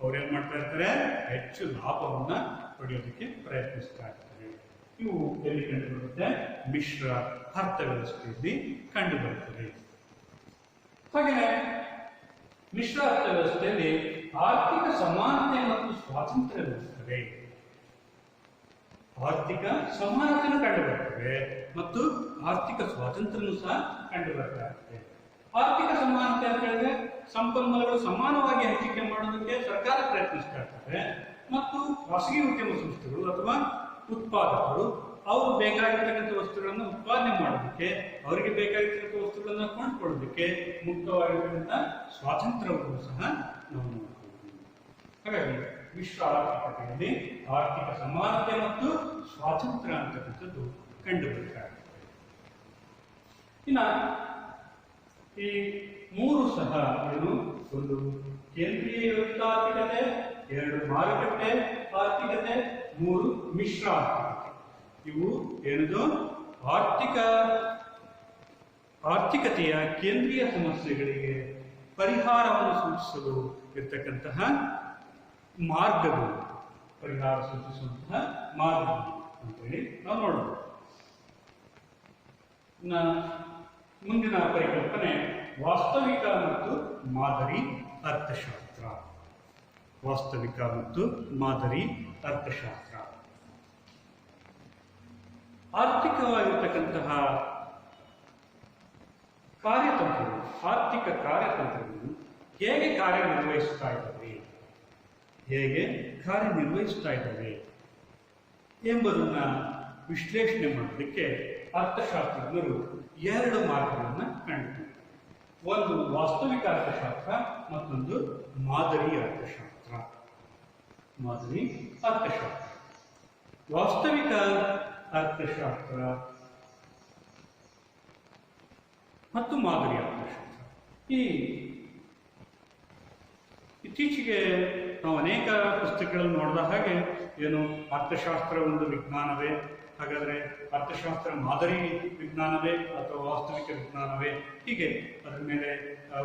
ಅವ್ರೇನ್ ಮಾಡ್ತಾ ಇರ್ತಾರೆ? ಹೆಚ್ಚು ಲಾಭವನ್ನ ಪಡೆಯೋದಕ್ಕೆ ಪ್ರಯತ್ನಿಸ್ತಾ ಇರ್ತಾರೆ. ಇವು ಎಲ್ಲಿ ಕಂಡು ಬರುತ್ತೆ? ಮಿಶ್ರ ಅರ್ಥವ್ಯವಸ್ಥೆಯಲ್ಲಿ ಕಂಡು ಬರುತ್ತದೆ. ಹಾಗೆಯೇ ಮಿಶ್ರ ಅರ್ಥವ್ಯವಸ್ಥೆಯಲ್ಲಿ ಆರ್ಥಿಕ ಸಮಾನತೆ ಮತ್ತು ಸ್ವಾತಂತ್ರ್ಯವಿರುತ್ತದೆ. ಆರ್ಥಿಕ ಸಮಾನತೆಯೂ ಕಂಡು ಬರ್ತದೆ ಮತ್ತು ಆರ್ಥಿಕ ಸ್ವಾತಂತ್ರ್ಯನೂ ಸಹ ಕಂಡು ಬರ್ತಾ ಇರ್ತದೆ. ಆರ್ಥಿಕ ಸಮಾನತೆ ಅಂತ ಹೇಳಿದ್ರೆ ಸಂಪನ್ಮೂಲಗಳು ಸಮಾನವಾಗಿ ಹಂಚಿಕೆ ಮಾಡೋದಕ್ಕೆ ಸರ್ಕಾರ ಪ್ರಯತ್ನಿಸ್ತಾ ಇರ್ತದೆ ಮತ್ತು ಖಾಸಗಿ ಉದ್ಯಮ ಸಂಸ್ಥೆಗಳು ಅಥವಾ ಉತ್ಪಾದಕರು ಅವರು ಬೇಕಾಗಿರ್ತಕ್ಕಂಥ ವಸ್ತುಗಳನ್ನು ಉತ್ಪಾದನೆ ಮಾಡೋದಕ್ಕೆ, ಅವರಿಗೆ ಬೇಕಾಗಿರ್ತಕ್ಕಂಥ ವಸ್ತುಗಳನ್ನ ಕೊಂಡ್ಕೊಳ್ಳೋದಕ್ಕೆ ಮುಕ್ತವಾಗಿರ್ತಕ್ಕಂಥ ಸ್ವಾತಂತ್ರ್ಯವನ್ನು ಸಹ ನಾವು ನೋಡಬಹುದು. ಹಾಗಾಗಿ ಮಿಶ್ರ ಆರ್ಥಿಕತೆಯಲ್ಲಿ ಆರ್ಥಿಕ ಸಮಾನತೆ ಮತ್ತು ಸ್ವಾತಂತ್ರ್ಯ ಅಂತಕ್ಕಂಥದ್ದು ಕಂಡು ಬರ್ತಾ ಇದೆ. ಇನ್ನು ಈ ಮೂರು ಸಹ ಏನು? ಒಂದು ಕೇಂದ್ರೀಯ ಯೋಜಿತ ಆರ್ಥಿಕತೆ, ಎರಡು ಮಾರುಕಟ್ಟೆ ಆರ್ಥಿಕತೆ, ಮೂರು ಮಿಶ್ರ ಆರ್ಥಿಕತೆ. ಇವು ಏನದು? ಆರ್ಥಿಕತೆಯ ಕೇಂದ್ರೀಯ ಸಮಸ್ಯೆಗಳಿಗೆ ಪರಿಹಾರವನ್ನು ಸೂಚಿಸಲು ಇರ್ತಕ್ಕಂತಹ ಮಾರ್ಗಗಳು, ಪರಿಹಾರ ಸೂಚಿಸುವಂತಹ ಮಾರ್ಗಗಳು ಅಂತೇಳಿ ನಾವು ನೋಡಬಹುದು. ಮುಂದಿನ ಪರಿಕಲ್ಪನೆ ವಾಸ್ತವಿಕ ಮತ್ತು ಮಾದರಿ ಅರ್ಥಶಾಸ್ತ್ರ. ವಾಸ್ತವಿಕ ಮತ್ತು ಮಾದರಿ ಅರ್ಥಶಾಸ್ತ್ರ. ಆರ್ಥಿಕವಾಗಿರ್ತಕ್ಕಂತಹ ಕಾರ್ಯತಂತ್ರಗಳು, ಆರ್ಥಿಕ ಕಾರ್ಯತಂತ್ರಗಳು ಹೇಗೆ ಕಾರ್ಯನಿರ್ವಹಿಸ್ತಾ ಇದ್ದಾವೆ ಎಂಬುದನ್ನ ವಿಶ್ಲೇಷಣೆ ಮಾಡೋದಕ್ಕೆ ಅರ್ಥಶಾಸ್ತ್ರಜ್ಞರು ಎರಡು ಮಾರ್ಗಗಳನ್ನು ಕಂಡುಕೊಂಡರು. ಒಂದು ವಾಸ್ತವಿಕ ಅರ್ಥಶಾಸ್ತ್ರ, ಮತ್ತೊಂದು ಮಾದರಿ ಅರ್ಥಶಾಸ್ತ್ರ. ವಾಸ್ತವಿಕ ಅರ್ಥಶಾಸ್ತ್ರ ಮತ್ತು ಮಾದರಿ ಅರ್ಥಶಾಸ್ತ್ರ. ಇತ್ತೀಚೆಗೆ ನಾವು ಅನೇಕ ಪುಸ್ತಕಗಳನ್ನು ನೋಡಿದ ಹಾಗೆ ಏನು ಅರ್ಥಶಾಸ್ತ್ರ ಒಂದು ವಿಜ್ಞಾನವೇ, ಹಾಗಾದರೆ ಅರ್ಥಶಾಸ್ತ್ರ ಮಾದರಿ ವಿಜ್ಞಾನವೇ ಅಥವಾ ವಾಸ್ತವಿಕ ವಿಜ್ಞಾನವೇ, ಹೀಗೆ ಅದರ ಮೇಲೆ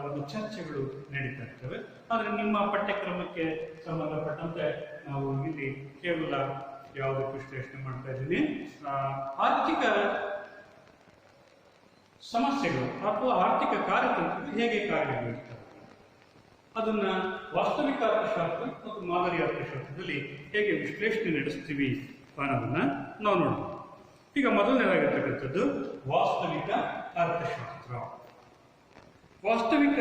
ಒಂದು ಚರ್ಚೆಗಳು ನಡೀತಾ ಇರ್ತವೆ. ಆದರೆ ನಿಮ್ಮ ಪಠ್ಯಕ್ರಮಕ್ಕೆ ಸಂಬಂಧಪಟ್ಟಂತೆ ನಾವು ಇಲ್ಲಿ ಕೇವಲ ಯಾವುದಕ್ಕೆ ವಿಶ್ಲೇಷಣೆ ಮಾಡ್ತಾ ಇದ್ದೀವಿ, ಆರ್ಥಿಕ ಸಮಸ್ಯೆಗಳು ಅಥವಾ ಆರ್ಥಿಕ ಕಾರ್ಯತಂತ್ರಗಳು ಹೇಗೆ ಕಾರ್ಯನಿರ್ವಹಿಸ್ತವೆ ಅದನ್ನ ವಾಸ್ತವಿಕ ಅರ್ಥಶಾಸ್ತ್ರ ಮತ್ತು ಮಾದರಿ ಅರ್ಥಶಾಸ್ತ್ರದಲ್ಲಿ ಹೇಗೆ ವಿಶ್ಲೇಷಣೆ ನಡೆಸ್ತೀವಿ ಅನ್ನೋದನ್ನ ನಾವು ನೋಡೋಣ. ಈಗ ಮೊದಲನೇದಾಗಿರ್ತಕ್ಕಂಥದ್ದು ವಾಸ್ತವಿಕ ಅರ್ಥಶಾಸ್ತ್ರ. ವಾಸ್ತವಿಕ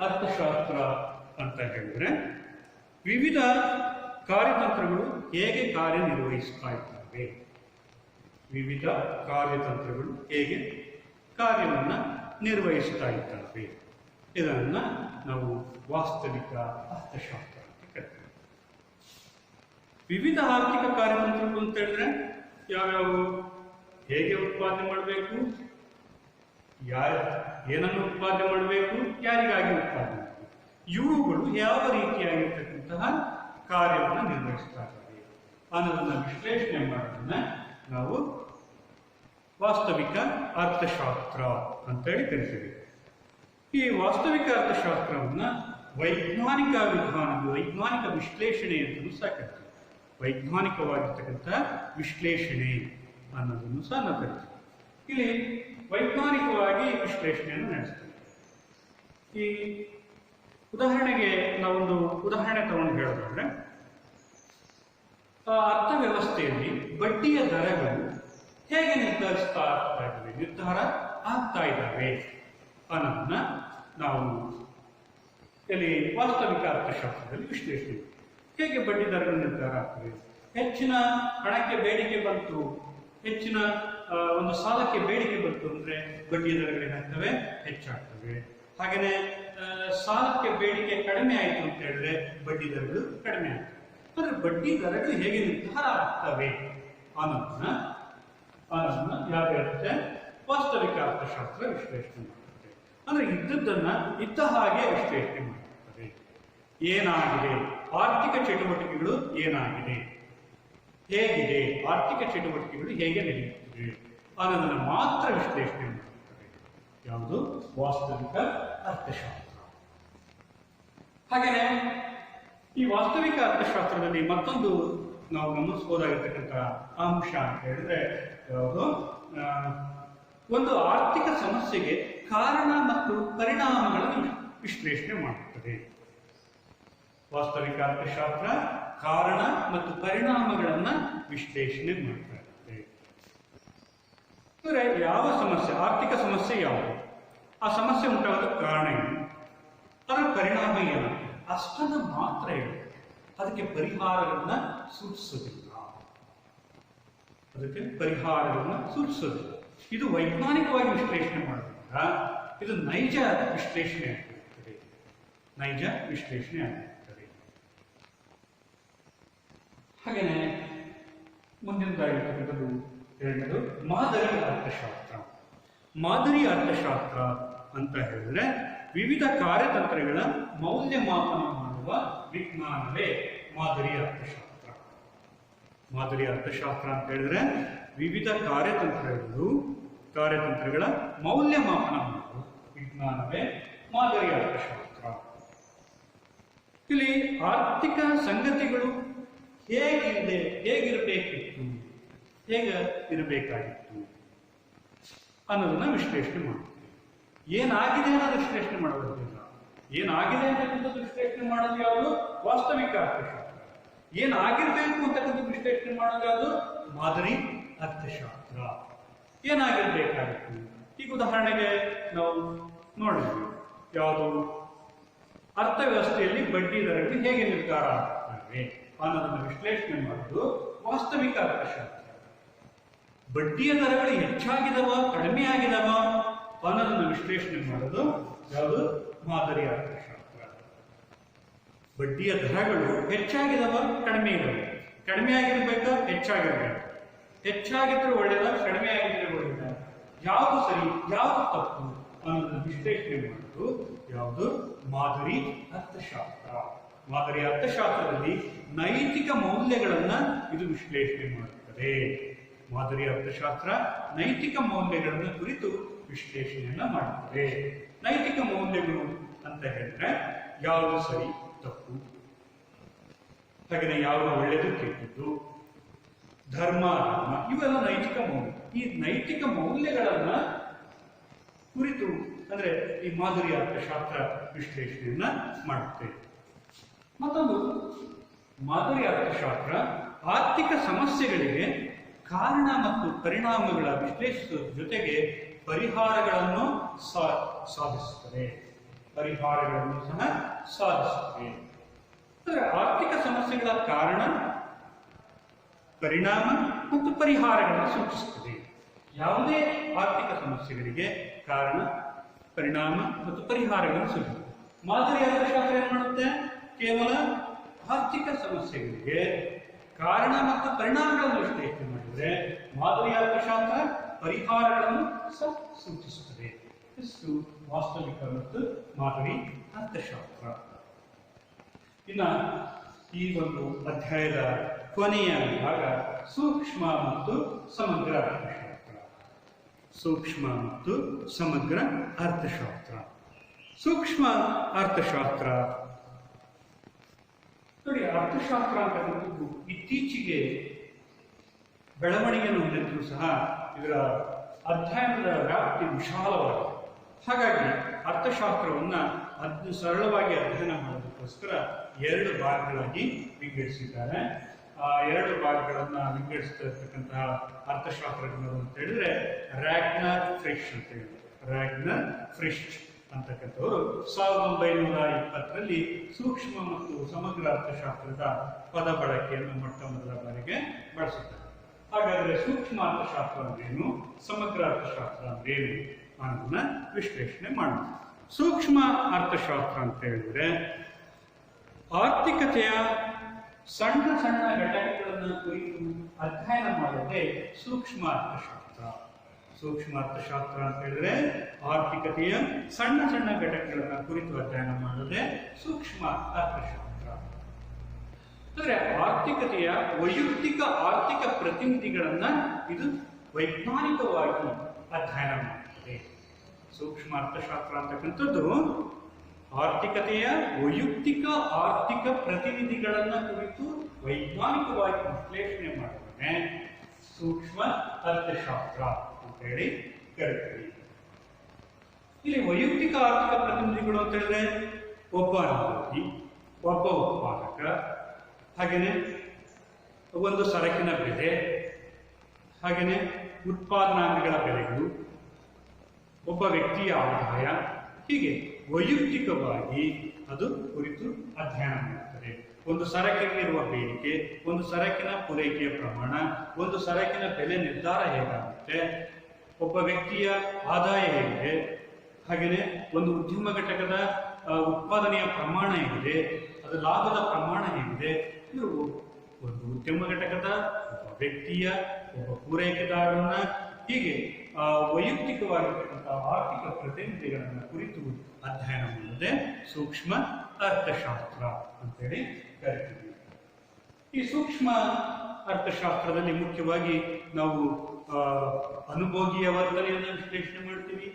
ಅರ್ಥಶಾಸ್ತ್ರ ಅಂತ ಹೇಳಿದ್ರೆ ವಿವಿಧ ಕಾರ್ಯತಂತ್ರಗಳು ಹೇಗೆ ಕಾರ್ಯನಿರ್ವಹಿಸ್ತಾ ಇದ್ದಾವೆ, ವಿವಿಧ ಕಾರ್ಯತಂತ್ರಗಳು ಹೇಗೆ ಕಾರ್ಯವನ್ನು ನಿರ್ವಹಿಸ್ತಾ ಇದ್ದಾವೆ ಇದನ್ನ ನಾವು ವಾಸ್ತವಿಕ ಅರ್ಥಶಾಸ್ತ್ರ ಅಂತ ಕರಿತೀವಿ. ವಿವಿಧ ಆರ್ಥಿಕ ಕಾರ್ಯತಂತ್ರಗಳು ಅಂತ ಹೇಳಿದ್ರೆ ಯಾವ್ಯಾವು? ಹೇಗೆ ಉತ್ಪಾದನೆ ಮಾಡಬೇಕು, ಏನನ್ನು ಉತ್ಪಾದನೆ ಮಾಡಬೇಕು, ಯಾರಿಗಾಗಿ ಉತ್ಪಾದನೆ ಮಾಡಬೇಕು, ಇವುಗಳು ಯಾವ ರೀತಿಯಾಗಿರ್ತಕ್ಕಂತಹ ಕಾರ್ಯವನ್ನು ನಿರ್ವಹಿಸ್ತಾ ಇದ್ದಾವೆ ಅನ್ನೋದನ್ನ ವಿಶ್ಲೇಷಣೆ ಮಾಡೋದನ್ನ ನಾವು ವಾಸ್ತವಿಕ ಅರ್ಥಶಾಸ್ತ್ರ ಅಂತೇಳಿ ಕರಿತೀವಿ. ಈ ವಾಸ್ತವಿಕ ಅರ್ಥಶಾಸ್ತ್ರವನ್ನ ವೈಜ್ಞಾನಿಕ ವಿಧಾನ, ವೈಜ್ಞಾನಿಕ ವಿಶ್ಲೇಷಣೆ ಅಂತಲೂ ಸಹ ಕರಿತೀವಿ. ವೈಜ್ಞಾನಿಕವಾಗಿರ್ತಕ್ಕಂಥ ವಿಶ್ಲೇಷಣೆ ಅನ್ನೋದನ್ನು ಸಹ ನಾವು ಕರಿತೀವಿ. ಇಲ್ಲಿ ವೈಜ್ಞಾನಿಕವಾಗಿ ವಿಶ್ಲೇಷಣೆಯನ್ನು ನಡೆಸ್ತೀವಿ. ಈ ಉದಾಹರಣೆಗೆ ನಾವೊಂದು ಉದಾಹರಣೆ ತಗೊಂಡು ಹೇಳೋದಾದ್ರೆ, ಅರ್ಥವ್ಯವಸ್ಥೆಯಲ್ಲಿ ಬಡ್ಡಿಯ ದರಗಳು ಹೇಗೆ ನಿರ್ಧಾರ ಆಗ್ತಾ ಇದ್ದಾವೆ ಅನ್ನೋದನ್ನ ನಾವು ಇಲ್ಲಿ ವಾಸ್ತವಿಕ ಅರ್ಥಶಾಸ್ತ್ರದಲ್ಲಿ ವಿಶ್ಲೇಷಣೆ. ಹೇಗೆ ಬಡ್ಡಿ ದರಗಳು ನಿರ್ಧಾರ ಆಗ್ತವೆ? ಹೆಚ್ಚಿನ ಹಣಕ್ಕೆ ಬೇಡಿಕೆ ಬಂತು, ಹೆಚ್ಚಿನ ಒಂದು ಸಾಲಕ್ಕೆ ಬೇಡಿಕೆ ಬಂತು ಅಂದ್ರೆ ಬಡ್ಡಿ ದರಗಳೇನಾಗ್ತವೆ? ಹೆಚ್ಚಾಗ್ತವೆ. ಹಾಗೆಯೇ ಸಾಲಕ್ಕೆ ಬೇಡಿಕೆ ಕಡಿಮೆ ಆಯಿತು ಅಂತ ಹೇಳಿದ್ರೆ ಬಡ್ಡಿ ದರಗಳು ಕಡಿಮೆ ಆಗ್ತವೆ. ಅಂದ್ರೆ ಬಡ್ಡಿ ದರಗಳು ಹೇಗೆ ನಿರ್ಧಾರ ಆಗ್ತವೆ ಅನ್ನೋದನ್ನ ಯಾವ ಹೇಳುತ್ತೆ? ವಾಸ್ತವಿಕ ಅರ್ಥಶಾಸ್ತ್ರ ವಿಶ್ಲೇಷಣೆ ಮಾಡುತ್ತೆ. ಅಂದ್ರೆ ಇದ್ದದ್ದನ್ನ ಇದ್ದ ಹಾಗೆ ವಿಶ್ಲೇಷಣೆ ಮಾಡುತ್ತದೆ. ಏನಾಗಿದೆ, ಆರ್ಥಿಕ ಚಟುವಟಿಕೆಗಳು ಏನಾಗಿದೆ, ಹೇಗಿದೆ, ಆರ್ಥಿಕ ಚಟುವಟಿಕೆಗಳು ಹೇಗೆ ನಡೆಯುತ್ತಿವೆ ಅನ್ನೋದನ್ನು ಮಾತ್ರ ವಿಶ್ಲೇಷಣೆ ಮಾಡುತ್ತದೆ. ಯಾವುದು? ವಾಸ್ತವಿಕ ಅರ್ಥಶಾಸ್ತ್ರ. ಹಾಗೆಯೇ ಈ ವಾಸ್ತವಿಕ ಅರ್ಥಶಾಸ್ತ್ರದಲ್ಲಿ ಮತ್ತೊಂದು ನಾವು ಗಮನಿಸಬಹುದಾಗಿರ್ತಕ್ಕಂಥ ಅಂಶ ಅಂತ ಹೇಳಿದ್ರೆ ಯಾವುದು? ಒಂದು ಆರ್ಥಿಕ ಸಮಸ್ಯೆಗೆ ಕಾರಣ ಮತ್ತು ಪರಿಣಾಮಗಳನ್ನು ವಿಶ್ಲೇಷಣೆ ಮಾಡುತ್ತದೆ. ವಾಸ್ತವಿಕ ಅರ್ಥಶಾಸ್ತ್ರ ಕಾರಣ ಮತ್ತು ಪರಿಣಾಮಗಳನ್ನ ವಿಶ್ಲೇಷಣೆ ಮಾಡ್ತಾ ಇರುತ್ತೆ. ಅಂದ್ರೆ ಯಾವ ಸಮಸ್ಯೆ, ಆರ್ಥಿಕ ಸಮಸ್ಯೆ ಯಾವುದು, ಆ ಸಮಸ್ಯೆ ಉಂಟಾಗೋದಕ್ಕೆ ಕಾರಣ ಏನು, ಅದರ ಪರಿಣಾಮ ಏನು ಅಷ್ಟನ್ನು ಮಾತ್ರ ಹೇಳುತ್ತೆ. ಅದಕ್ಕೆ ಪರಿಹಾರಗಳನ್ನ ಸೂಚಿಸೋದಿಲ್ಲ. ಇದು ವೈಜ್ಞಾನಿಕವಾಗಿ ವಿಶ್ಲೇಷಣೆ ಮಾಡೋದ್ರಿಂದ ಇದು ನೈಜ ವಿಶ್ಲೇಷಣೆ ಆಗಿರುತ್ತದೆ. ಹಾಗೇನೆ ಮುಂದಿನದಾಗಿರ್ತಕ್ಕಂಥದ್ದು ಎರಡನೇದು ಮಾದರಿ ಅರ್ಥಶಾಸ್ತ್ರ. ಮಾದರಿ ಅರ್ಥಶಾಸ್ತ್ರ ಅಂತ ಹೇಳಿದ್ರೆ ವಿವಿಧ ಕಾರ್ಯತಂತ್ರಗಳ ಮೌಲ್ಯಮಾಪನ ಮಾಡುವ ವಿಜ್ಞಾನವೇ ಮಾದರಿ ಅರ್ಥಶಾಸ್ತ್ರ. ಮಾದರಿ ಅರ್ಥಶಾಸ್ತ್ರ ಅಂತ ಹೇಳಿದ್ರೆ ವಿವಿಧ ಕಾರ್ಯತಂತ್ರಗಳ ಮೌಲ್ಯಮಾಪನ ಮಾಡುವ ವಿಜ್ಞಾನವೇ ಮಾದರಿ ಅರ್ಥಶಾಸ್ತ್ರ. ಇಲ್ಲಿ ಆರ್ಥಿಕ ಸಂಗತಿಗಳು ಹೇಗಿರಬೇಕಾಗಿತ್ತು ಅನ್ನೋದನ್ನ ವಿಶ್ಲೇಷಣೆ ಮಾಡುತ್ತೆ. ಏನಾಗಿದೆ ಅನ್ನೋದು ವಿಶ್ಲೇಷಣೆ ಮಾಡೋದಿಲ್ಲ. ಏನಾಗಿದೆ ಅಂತಕ್ಕಂಥದ್ದು ವಿಶ್ಲೇಷಣೆ ಮಾಡೋದು ಯಾವುದು? ವಾಸ್ತವಿಕ ಅರ್ಥಶಾಸ್ತ್ರ. ಏನಾಗಿರ್ಬೇಕು ಅಂತಕ್ಕಂಥ ವಿಶ್ಲೇಷಣೆ ಮಾಡೋದು ಯಾವುದು? ಮಾದರಿ ಅರ್ಥಶಾಸ್ತ್ರ. ಏನಾಗಿರ್ಬೇಕಾಗಿತ್ತು? ಈಗ ಉದಾಹರಣೆಗೆ ನಾವು ನೋಡಿದ್ವಿ, ಯಾವುದು? ಅರ್ಥವ್ಯವಸ್ಥೆಯಲ್ಲಿ ಬಡ್ಡಿ ದರಗಳು ಹೇಗೆ ನಿರ್ಧಾರ ಆಗ್ತವೆ ಅನ್ನೋದನ್ನು ವಿಶ್ಲೇಷಣೆ ಮಾಡೋದು ವಾಸ್ತವಿಕ ಅರ್ಥಶಾಸ್ತ್ರ. ಬಡ್ಡಿಯ ದರಗಳು ಹೆಚ್ಚಾಗಿದವ, ಕಡಿಮೆ ಆಗಿದವ ಅನ್ನೋದನ್ನು ವಿಶ್ಲೇಷಣೆ ಮಾಡೋದು ಯಾವುದು? ಮಾದರಿ ಅರ್ಥಶಾಸ್ತ್ರ. ಬಡ್ಡಿಯ ದರಗಳು ಹೆಚ್ಚಾಗಿದವ, ಕಡಿಮೆ ಇದಾವೆ, ಕಡಿಮೆ ಆಗಿರ್ಬೇಕಾ, ಹೆಚ್ಚಾಗಿರ್ಬೇಕು, ಹೆಚ್ಚಾಗಿದ್ರೆ ಒಳ್ಳೆಯದ, ಕಡಿಮೆ ಆಗಿದ್ರೆ ಒಳ್ಳೆಯದ, ಯಾವುದು ಸರಿ, ಯಾವುದು ತಪ್ಪು ಅನ್ನೋದನ್ನು ವಿಶ್ಲೇಷಣೆ ಮಾಡೋದು ಯಾವುದು? ಮಾದರಿ ಅರ್ಥಶಾಸ್ತ್ರ. ಮಾದರಿ ಅರ್ಥಶಾಸ್ತ್ರದಲ್ಲಿ ನೈತಿಕ ಮೌಲ್ಯಗಳನ್ನ ಇದು ವಿಶ್ಲೇಷಣೆ ಮಾಡುತ್ತದೆ. ಮಾದರಿ ಅರ್ಥಶಾಸ್ತ್ರ ನೈತಿಕ ಮೌಲ್ಯಗಳನ್ನ ಕುರಿತು ವಿಶ್ಲೇಷಣೆಯನ್ನ ಮಾಡುತ್ತದೆ. ನೈತಿಕ ಮೌಲ್ಯಗಳು ಅಂತ ಹೇಳಿದ್ರೆ ಯಾವುದು ಸರಿ, ತಪ್ಪು, ಹಾಗೆ ಯಾವುದು ಒಳ್ಳೆಯದು, ಕೆಟ್ಟದ್ದು, ಧರ್ಮ, ಅಧರ್ಮ, ಇವೆಲ್ಲ ನೈತಿಕ ಮೌಲ್ಯ. ಈ ನೈತಿಕ ಮೌಲ್ಯಗಳನ್ನ ಕುರಿತು ಅಂದ್ರೆ ಈ ಮಾದರಿ ಅರ್ಥಶಾಸ್ತ್ರ ವಿಶ್ಲೇಷಣೆಯನ್ನ ಮಾಡುತ್ತೆ. ಮತ್ತೊಂದು ಮಾದರಿ ಅರ್ಥಶಾಸ್ತ್ರ ಆರ್ಥಿಕ ಸಮಸ್ಯೆಗಳಿಗೆ ಕಾರಣ ಮತ್ತು ಪರಿಣಾಮಗಳ ವಿಶ್ಲೇಷಿಸುವ ಜೊತೆಗೆ ಪರಿಹಾರಗಳನ್ನು ಸಾಧಿಸುತ್ತದೆ. ಪರಿಹಾರಗಳನ್ನು ಸಹ ಸಾಧಿಸುತ್ತದೆ. ಅಂದರೆ ಆರ್ಥಿಕ ಸಮಸ್ಯೆಗಳ ಕಾರಣ, ಪರಿಣಾಮ ಮತ್ತು ಪರಿಹಾರಗಳನ್ನು ಸೂಚಿಸುತ್ತದೆ. ಯಾವುದೇ ಆರ್ಥಿಕ ಸಮಸ್ಯೆಗಳಿಗೆ ಕಾರಣ, ಪರಿಣಾಮ ಮತ್ತು ಪರಿಹಾರಗಳನ್ನು ಸೂಚಿಸುತ್ತೆ. ಮಾದರಿ ಅರ್ಥಶಾಸ್ತ್ರ ಏನು ಮಾಡುತ್ತೆ? ಕೇವಲ ಆರ್ಥಿಕ ಸಮಸ್ಯೆಗಳಿಗೆ ಕಾರಣ ಮತ್ತು ಪರಿಣಾಮಗಳನ್ನು ವಿಶ್ಲೇಷಣೆ ಮಾಡಿದರೆ ಮಾದರಿ ಅರ್ಥಶಾಸ್ತ್ರ ಪರಿಹಾರಗಳನ್ನು ಸಹ ಸೂಚಿಸುತ್ತದೆ. ಇಷ್ಟು ವಾಸ್ತವಿಕ ಮತ್ತು ಮಾದರಿ ಅರ್ಥಶಾಸ್ತ್ರ. ಇನ್ನು ಈ ಒಂದು ಅಧ್ಯಾಯದ ಕೊನೆಯ ಭಾಗ ಸೂಕ್ಷ್ಮ ಮತ್ತು ಸಮಗ್ರ ಅರ್ಥಶಾಸ್ತ್ರ. ಸೂಕ್ಷ್ಮ ಮತ್ತು ಸಮಗ್ರ ಅರ್ಥಶಾಸ್ತ್ರ. ಸೂಕ್ಷ್ಮ ಅರ್ಥಶಾಸ್ತ್ರ ನೋಡಿ, ಅರ್ಥಶಾಸ್ತ್ರ ಅಂತಕ್ಕಂಥದ್ದು ಇತ್ತೀಚೆಗೆ ಬೆಳವಣಿಗೆಯನ್ನು ಹೊಂದಿದ್ರೂ ಸಹ ಇದರ ಅಧ್ಯಯನದ ವ್ಯಾಪ್ತಿ ವಿಶಾಲವಾಗಿದೆ. ಹಾಗಾಗಿ ಅರ್ಥಶಾಸ್ತ್ರವನ್ನ ಸರಳವಾಗಿ ಅಧ್ಯಯನ ಮಾಡೋದಕ್ಕೋಸ್ಕರ 2 ಭಾಗಗಳಾಗಿ ವಿಂಗಡಿಸಿದ್ದಾರೆ. ಆ 2 ಭಾಗಗಳನ್ನ ವಿಂಗಡಿಸಿರ್ತಕ್ಕಂತಹ ಅರ್ಥಶಾಸ್ತ್ರಜ್ಞರು ಅಂತ ಹೇಳಿದ್ರೆ ರಾಗ್ನರ್ ಫ್ರಿಶ್ ಅಂತ ಹೇಳಿದ್ರು. ರಾಗ್ನರ್ ಫ್ರಿಶ್ ಅಂತಕ್ಕಂಥವರು 1920ರಲ್ಲಿ ಸೂಕ್ಷ್ಮ ಮತ್ತು ಸಮಗ್ರ ಅರ್ಥಶಾಸ್ತ್ರದ ಪದ ಬಳಕೆಯನ್ನು ಮೊದಲ ಬಾರಿಗೆ ಬಳಸುತ್ತಾರೆ. ಹಾಗಾದರೆ ಸೂಕ್ಷ್ಮ ಅರ್ಥಶಾಸ್ತ್ರ ಅಂದ್ರೇನು, ಸಮಗ್ರ ಅರ್ಥಶಾಸ್ತ್ರ ಅಂದ್ರೇನು ಅನ್ನೋದನ್ನ ವಿಶ್ಲೇಷಣೆ ಮಾಡೋಣ. ಸೂಕ್ಷ್ಮ ಅರ್ಥಶಾಸ್ತ್ರ ಅಂತ ಹೇಳಿದ್ರೆ ಆರ್ಥಿಕತೆಯ ಸಣ್ಣ ಸಣ್ಣ ಘಟಕಗಳನ್ನು ಕುರಿತು ಅಧ್ಯಯನ ಮಾಡೋದೇ ಸೂಕ್ಷ್ಮ ಅರ್ಥಶಾಸ್ತ್ರ. ಸೂಕ್ಷ್ಮ ಅರ್ಥಶಾಸ್ತ್ರ ಅಂತ ಹೇಳಿದ್ರೆ ಆರ್ಥಿಕತೆಯ ಸಣ್ಣ ಸಣ್ಣ ಘಟಕಗಳನ್ನು ಕುರಿತು ಅಧ್ಯಯನ ಮಾಡೋದೇ ಸೂಕ್ಷ್ಮ ಅರ್ಥಶಾಸ್ತ್ರ. ಅಂದ್ರೆ ಆರ್ಥಿಕತೆಯ ವೈಯಕ್ತಿಕ ಆರ್ಥಿಕ ಪ್ರತಿನಿಧಿಗಳನ್ನ ಇದು ವೈಜ್ಞಾನಿಕವಾಗಿ ಅಧ್ಯಯನ ಮಾಡುತ್ತದೆ. ಸೂಕ್ಷ್ಮ ಅರ್ಥಶಾಸ್ತ್ರ ಅಂತಕ್ಕಂಥದ್ದು ಆರ್ಥಿಕತೆಯ ವೈಯಕ್ತಿಕ ಆರ್ಥಿಕ ಪ್ರತಿನಿಧಿಗಳನ್ನ ಕುರಿತು ವೈಜ್ಞಾನಿಕವಾಗಿ ವಿಶ್ಲೇಷಣೆ ಮಾಡುವುದೇ ಸೂಕ್ಷ್ಮ ಅರ್ಥಶಾಸ್ತ್ರ ಅಂತ ಹೇಳಿ ಕರೀತೀವಿ. ಇಲ್ಲಿ ವೈಯಕ್ತಿಕ ಆರ್ಥಿಕ ಪ್ರತಿನಿಧಿಗಳು ಅಂತ ಹೇಳಿದ್ರೆ ಒಬ್ಬ ಅನುಭವಿ, ಒಬ್ಬ ಉತ್ಪಾದಕ, ಹಾಗೇನೆ ಒಂದು ಸರಕಿನ ಬೆಲೆ, ಹಾಗೇನೆ ಉತ್ಪಾದನಾಂಗಗಳ ಬೆಲೆಗಳು, ಒಬ್ಬ ವ್ಯಕ್ತಿಯ ಆದಾಯ, ಹೀಗೆ ವೈಯಕ್ತಿಕವಾಗಿ ಅದು ಕುರಿತು ಅಧ್ಯಯನ ಮಾಡುತ್ತದೆ. ಒಂದು ಸರಕಿನಲ್ಲಿರುವ ಬೇಡಿಕೆ, ಒಂದು ಸರಕಿನ ಪೂರೈಕೆಯ ಪ್ರಮಾಣ, ಒಂದು ಸರಕಿನ ಬೆಲೆ ನಿರ್ಧಾರ ಹೇಗಾಗುತ್ತೆ, ಒಬ್ಬ ವ್ಯಕ್ತಿಯ ಆದಾಯ ಹೇಗಿದೆ, ಹಾಗೆಯೇ ಒಂದು ಉದ್ಯಮ ಘಟಕದ ಉತ್ಪಾದನೆಯ ಪ್ರಮಾಣ ಹೇಗಿದೆ, ಅದು ಲಾಭದ ಪ್ರಮಾಣ ಹೇಗಿದೆ, ಇದು ಒಂದು ಉದ್ಯಮ ಘಟಕದ ಒಬ್ಬ ವ್ಯಕ್ತಿಯ ಒಬ್ಬ ಪೂರೈಕೆದಾರನ ಹೀಗೆ ವೈಯಕ್ತಿಕವಾಗಿರ್ತಕ್ಕಂತಹ ಆರ್ಥಿಕ ಪ್ರತಿನಿಧಿಗಳನ್ನು ಕುರಿತು ಅಧ್ಯಯನ ಮಾಡುವುದೇ ಸೂಕ್ಷ್ಮ ಅರ್ಥಶಾಸ್ತ್ರ ಅಂತೇಳಿ ಕರಿತೀವಿ. ಈ ಸೂಕ್ಷ್ಮ ಅರ್ಥಶಾಸ್ತ್ರದಲ್ಲಿ ಮುಖ್ಯವಾಗಿ ನಾವು ಅನುಭೋಗಿಯ ವರ್ತನೆಯನ್ನು ವಿಶ್ಲೇಷಣೆ ಮಾಡ್ತೀವಿ,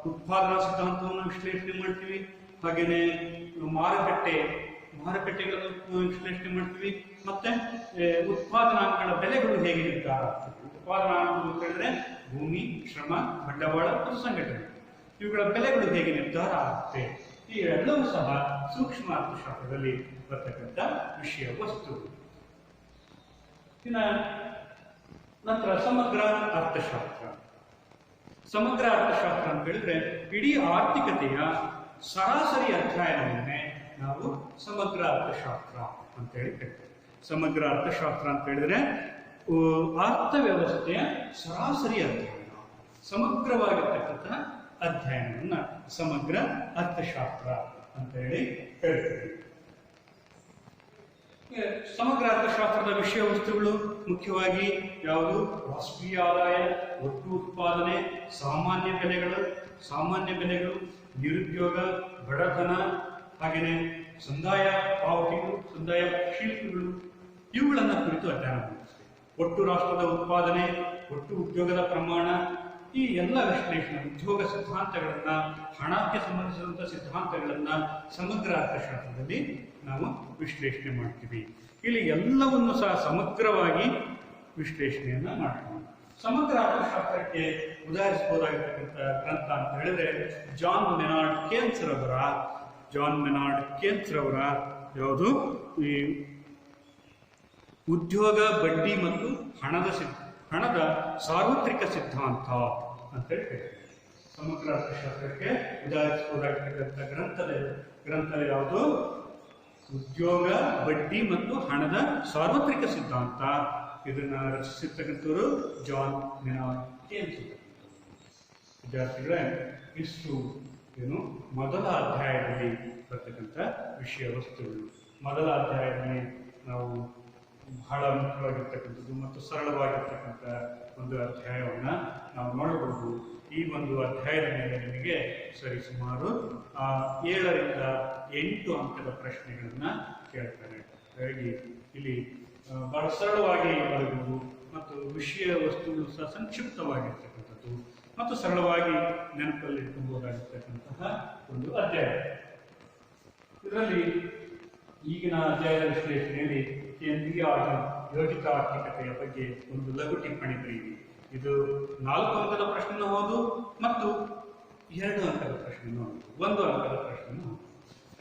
ಉತ್ಪಾದನಾ ಸಿದ್ಧಾಂತವನ್ನು ವಿಶ್ಲೇಷಣೆ ಮಾಡ್ತೀವಿ, ಹಾಗೇನೆ ಮಾರುಕಟ್ಟೆಗಳನ್ನು ವಿಶ್ಲೇಷಣೆ ಮಾಡ್ತೀವಿ, ಮತ್ತೆ ಉತ್ಪಾದನಾಂಗಗಳ ಬೆಲೆಗಳು ಹೇಗೆ ನಿರ್ಧಾರ ಆಗ್ತದೆ. ಉತ್ಪಾದನಾಂಗ ಅಂತ ಹೇಳಿದ್ರೆ ಭೂಮಿ, ಶ್ರಮ, ಬಂಡವಾಳ ಮತ್ತು ಸಂಘಟನೆ, ಇವುಗಳ ಬೆಲೆಗಳು ಹೇಗೆ ನಿರ್ಧಾರ ಆಗುತ್ತೆ. ಈ ಎಲ್ಲವೂ ಸಹ ಸೂಕ್ಷ್ಮ ಅರ್ಥಶಾಸ್ತ್ರದಲ್ಲಿ ಬರ್ತಕ್ಕಂಥ ವಿಷಯ ವಸ್ತು. ನಂತರ ಸಮಗ್ರ ಅರ್ಥಶಾಸ್ತ್ರ. ಸಮಗ್ರ ಅರ್ಥಶಾಸ್ತ್ರ ಅಂತ ಹೇಳಿದ್ರೆ ಇಡೀ ಆರ್ಥಿಕತೆಯ ಸರಾಸರಿ ಅಧ್ಯಯನವನ್ನೇ ನಾವು ಸಮಗ್ರ ಅರ್ಥಶಾಸ್ತ್ರ ಅಂತ ಹೇಳಿ ಕರಿತೀವಿ. ಸಮಗ್ರ ಅರ್ಥಶಾಸ್ತ್ರ ಅಂತ ಹೇಳಿದ್ರೆ ಅರ್ಥವ್ಯವಸ್ಥೆಯ ಸರಾಸರಿ ಅಧ್ಯಯನ, ಸಮಗ್ರವಾಗಿರ್ತಕ್ಕಂತಹ ಅಧ್ಯಯನವನ್ನ ಸಮಗ್ರ ಅರ್ಥಶಾಸ್ತ್ರ ಅಂತ ಹೇಳಿ ಹೇಳ್ತೀವಿ. ಸಮಗ್ರ ಅರ್ಥಶಾಸ್ತ್ರದ ವಿಷಯ ವಸ್ತುಗಳು ಮುಖ್ಯವಾಗಿ ಯಾವುದು? ರಾಷ್ಟ್ರೀಯ ಆದಾಯ, ಒಟ್ಟು ಉತ್ಪಾದನೆ, ಸಾಮಾನ್ಯ ಬೆಲೆಗಳು, ನಿರುದ್ಯೋಗ, ಬಡತನ, ಹಾಗೆಯೇ ಸಂದಾಯ ಪಾವತಿಗಳು, ಸಂದಾಯ ಶುಲ್ಕಗಳು, ಇವುಗಳನ್ನು ಕುರಿತು ಅಧ್ಯಯನ ಮಾಡುತ್ತೇವೆ. ಒಟ್ಟು ರಾಷ್ಟ್ರದ ಉತ್ಪಾದನೆ, ಒಟ್ಟು ಉದ್ಯೋಗದ ಪ್ರಮಾಣ, ಈ ಎಲ್ಲ ವಿಶ್ಲೇಷಣೆ, ಉದ್ಯೋಗ ಸಿದ್ಧಾಂತಗಳನ್ನ, ಹಣಕ್ಕೆ ಸಂಬಂಧಿಸಿದಂತಹ ಸಿದ್ಧಾಂತಗಳನ್ನ ಸಮಗ್ರ ಅರ್ಥಶಾಸ್ತ್ರದಲ್ಲಿ ನಾವು ವಿಶ್ಲೇಷಣೆ ಮಾಡ್ತೀವಿ. ಇಲ್ಲಿ ಎಲ್ಲವನ್ನು ಸಹ ಸಮಗ್ರವಾಗಿ ವಿಶ್ಲೇಷಣೆಯನ್ನ ಮಾಡ್ತೀವಿ. ಸಮಗ್ರ ಅರ್ಥಶಾಸ್ತ್ರಕ್ಕೆ ಉದಾಹರಿಸಬಹುದಾಗಿರ್ತಕ್ಕಂಥ ಗ್ರಂಥ ಅಂತ ಹೇಳಿದ್ರೆ ಜಾನ್ ಮೆನಾರ್ಡ್ ಕೇನ್ಸ್ ರವರ ಯಾವುದು ಈ ಉದ್ಯೋಗ, ಬಡ್ಡಿ ಮತ್ತು ಹಣದ ಸಾರ್ವತ್ರಿಕ ಸಿದ್ಧಾಂತ ಅಂತ ಹೇಳಿ ಸಮಗ್ರ ಅರ್ಥಶಾಸ್ತ್ರಕ್ಕೆ ಉದಾಹರಿಸಬಹುದಾಗಿರ್ತಕ್ಕಂಥ ಗ್ರಂಥ ಯಾವುದು? ಉದ್ಯೋಗ, ಬಡ್ಡಿ ಮತ್ತು ಹಣದ ಸಾರ್ವತ್ರಿಕ ಸಿದ್ಧಾಂತ. ಇದನ್ನ ರಚಿಸಿರ್ತಕ್ಕಂಥವರು ಜಾನ್ ಮೆನಾರ್ಡ್ ಕೇನ್ಸ್. ವಿದ್ಯಾರ್ಥಿಗಳೇ, ಇಷ್ಟು ಏನು ಮೊದಲ ಅಧ್ಯಾಯದಲ್ಲಿ ಬರ್ತಕ್ಕಂಥ ವಿಷಯ ವಸ್ತುಗಳು. ಮೊದಲ ಅಧ್ಯಾಯದಲ್ಲಿ ನಾವು ಬಹಳ ಮುಖ್ಯವಾಗಿರ್ತಕ್ಕಂಥದ್ದು ಮತ್ತು ಸರಳವಾಗಿರ್ತಕ್ಕಂಥ ಒಂದು ಅಧ್ಯಾಯವನ್ನು ನಾವು ನೋಡಬಹುದು. ಈ ಒಂದು ಅಧ್ಯಾಯದ ಮೇಲೆ ನಿಮಗೆ ಸರಿಸುಮಾರು 7 ರಿಂದ 8 ಅಂಕದ ಪ್ರಶ್ನೆಗಳನ್ನು ಕೇಳ್ತಾರೆ. ಹಾಗಾಗಿ ಇಲ್ಲಿ ಬಹಳ ಸರಳವಾಗಿ ಬರಬಹುದು ಮತ್ತು ವಿಷಯ ವಸ್ತುಗಳು ಸಹ ಸಂಕ್ಷಿಪ್ತವಾಗಿರ್ತಕ್ಕಂಥದ್ದು ಮತ್ತು ಸರಳವಾಗಿ ನೆನಪಲ್ಲಿ ಇಟ್ಕೊಬಹುದಾಗಿರ್ತಕ್ಕಂತಹ ಒಂದು ಅಧ್ಯಾಯ. ಇದರಲ್ಲಿ ಈಗಿನ ಅಧ್ಯಾಯದ ವಿಶ್ಲೇಷಣೆಯಲ್ಲಿ ಕೇಂದ್ರೀಯ ಯೋಜಿತ ಆರ್ಥಿಕತೆಯ ಬಗ್ಗೆ ಒಂದು ಲಘು ಟಿಪ್ಪಣಿ ಬರೆಯಿರಿ. ಇದು 4 ಅಂಕದ ಪ್ರಶ್ನೆ ಓದು ಮತ್ತು 2 ಅಂಕದ ಪ್ರಶ್ನೆ ಓದು, 1 ಅಂಕದ ಪ್ರಶ್ನೆ ಓದು.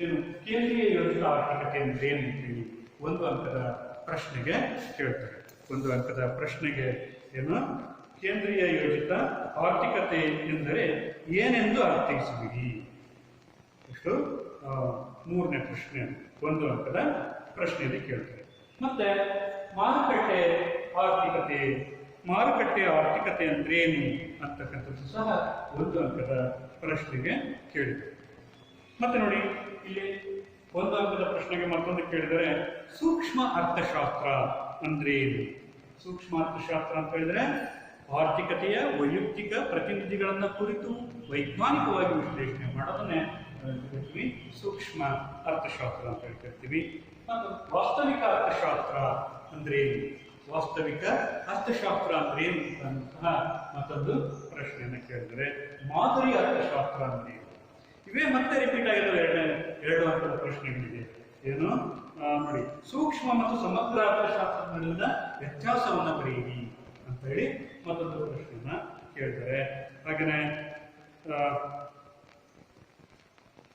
ಏನು ಕೇಂದ್ರೀಯ ಯೋಜಿತ ಆರ್ಥಿಕತೆ ಅಂದ್ರೆ ಏನು ಅಂತೇಳಿ 1 ಅಂಕದ ಪ್ರಶ್ನೆಗೆ ಕೇಳ್ತಾರೆ. 1 ಅಂಕದ ಪ್ರಶ್ನೆಗೆ ಏನು ಕೇಂದ್ರೀಯ ಯೋಜಿತ ಆರ್ಥಿಕತೆ ಎಂದರೆ ಏನೆಂದು ಅರ್ಥೈಸುವಿರಿ? ಎಷ್ಟು 3ನೇ ಪ್ರಶ್ನೆ 1 ಅಂಕದ ಪ್ರಶ್ನೆಯಲ್ಲಿ ಕೇಳ್ತಾರೆ. ಮತ್ತೆ ಮಾರುಕಟ್ಟೆ ಆರ್ಥಿಕತೆ ಅಂದ್ರೆ ಏನು ಅಂತಕ್ಕಂಥದ್ದು ಸಹ 1 ಅಂಕದ ಪ್ರಶ್ನೆಗೆ ಕೇಳಿದ್ದಾರೆ. ಮತ್ತೆ ನೋಡಿ, ಇಲ್ಲಿ 1 ಅಂಕದ ಪ್ರಶ್ನೆಗೆ ಮತ್ತೊಂದು ಕೇಳಿದರೆ ಸೂಕ್ಷ್ಮ ಅರ್ಥಶಾಸ್ತ್ರ ಅಂದ್ರೆ ಏನು? ಸೂಕ್ಷ್ಮ ಅರ್ಥಶಾಸ್ತ್ರ ಅಂತ ಹೇಳಿದ್ರೆ ಆರ್ಥಿಕತೆಯ ವೈಯಕ್ತಿಕ ಪ್ರತಿನಿಧಿಗಳನ್ನ ಕುರಿತು ವೈಜ್ಞಾನಿಕವಾಗಿ ವಿಶ್ಲೇಷಣೆ ಮಾಡೋದನ್ನೇ ಸೂಕ್ಷ್ಮ ಅರ್ಥಶಾಸ್ತ್ರ ಅಂತ ಹೇಳ್ತಿರ್ತೀವಿ. ಮತ್ತು ವಾಸ್ತವಿಕ ಅರ್ಥಶಾಸ್ತ್ರ ಅಂದ್ರೆ ಏನು? ವಾಸ್ತವಿಕ ಅರ್ಥಶಾಸ್ತ್ರ ಅಂದ್ರೆ ಏನು ಅಂತ ಮತ್ತೊಂದು ಪ್ರಶ್ನೆಯನ್ನು ಕೇಳಿದರೆ ಮಾದರಿ ಅರ್ಥಶಾಸ್ತ್ರ ಅಂದ್ರೆ ಏನು? ಇವೇ ಮತ್ತೆ ರಿಪೀಟ್ ಆಗಿರೋ 2 ಅಂಕದ ಪ್ರಶ್ನೆಗಳಿದೆ. ಏನು ನೋಡಿ, ಸೂಕ್ಷ್ಮ ಮತ್ತು ಸಮಗ್ರ ಅರ್ಥಶಾಸ್ತ್ರದ ನಡುವಿನ ವ್ಯತ್ಯಾಸವನ್ನ ಬರೆಯಿರಿ ಅಂತ ಹೇಳಿ ಮತ್ತೊಂದು ಪ್ರಶ್ನೆಯನ್ನ ಕೇಳಿದರೆ. ಹಾಗೆಯೇ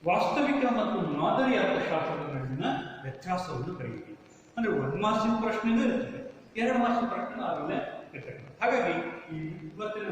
ವಾಸ್ತವಿಕ ಮತ್ತು ಮಾದರಿ ಅರ್ಥಶಾಸ್ತ್ರದ ನಡುವಿನ ವ್ಯತ್ಯಾಸವನ್ನು ಬರೆಯಿರಿ. ಅಂದ್ರೆ 1 ಮಾರ್ಕ್ಸಿನ ಪ್ರಶ್ನೆನೂ ಇರ್ತದೆ, 2 ಮಾರ್ಕ್ಸಿನ ಪ್ರಶ್ನೆ ಆಗಲೇ ಇರ್ತದೆ. ಹಾಗಾಗಿ ಈ ಇವತ್ತಿನ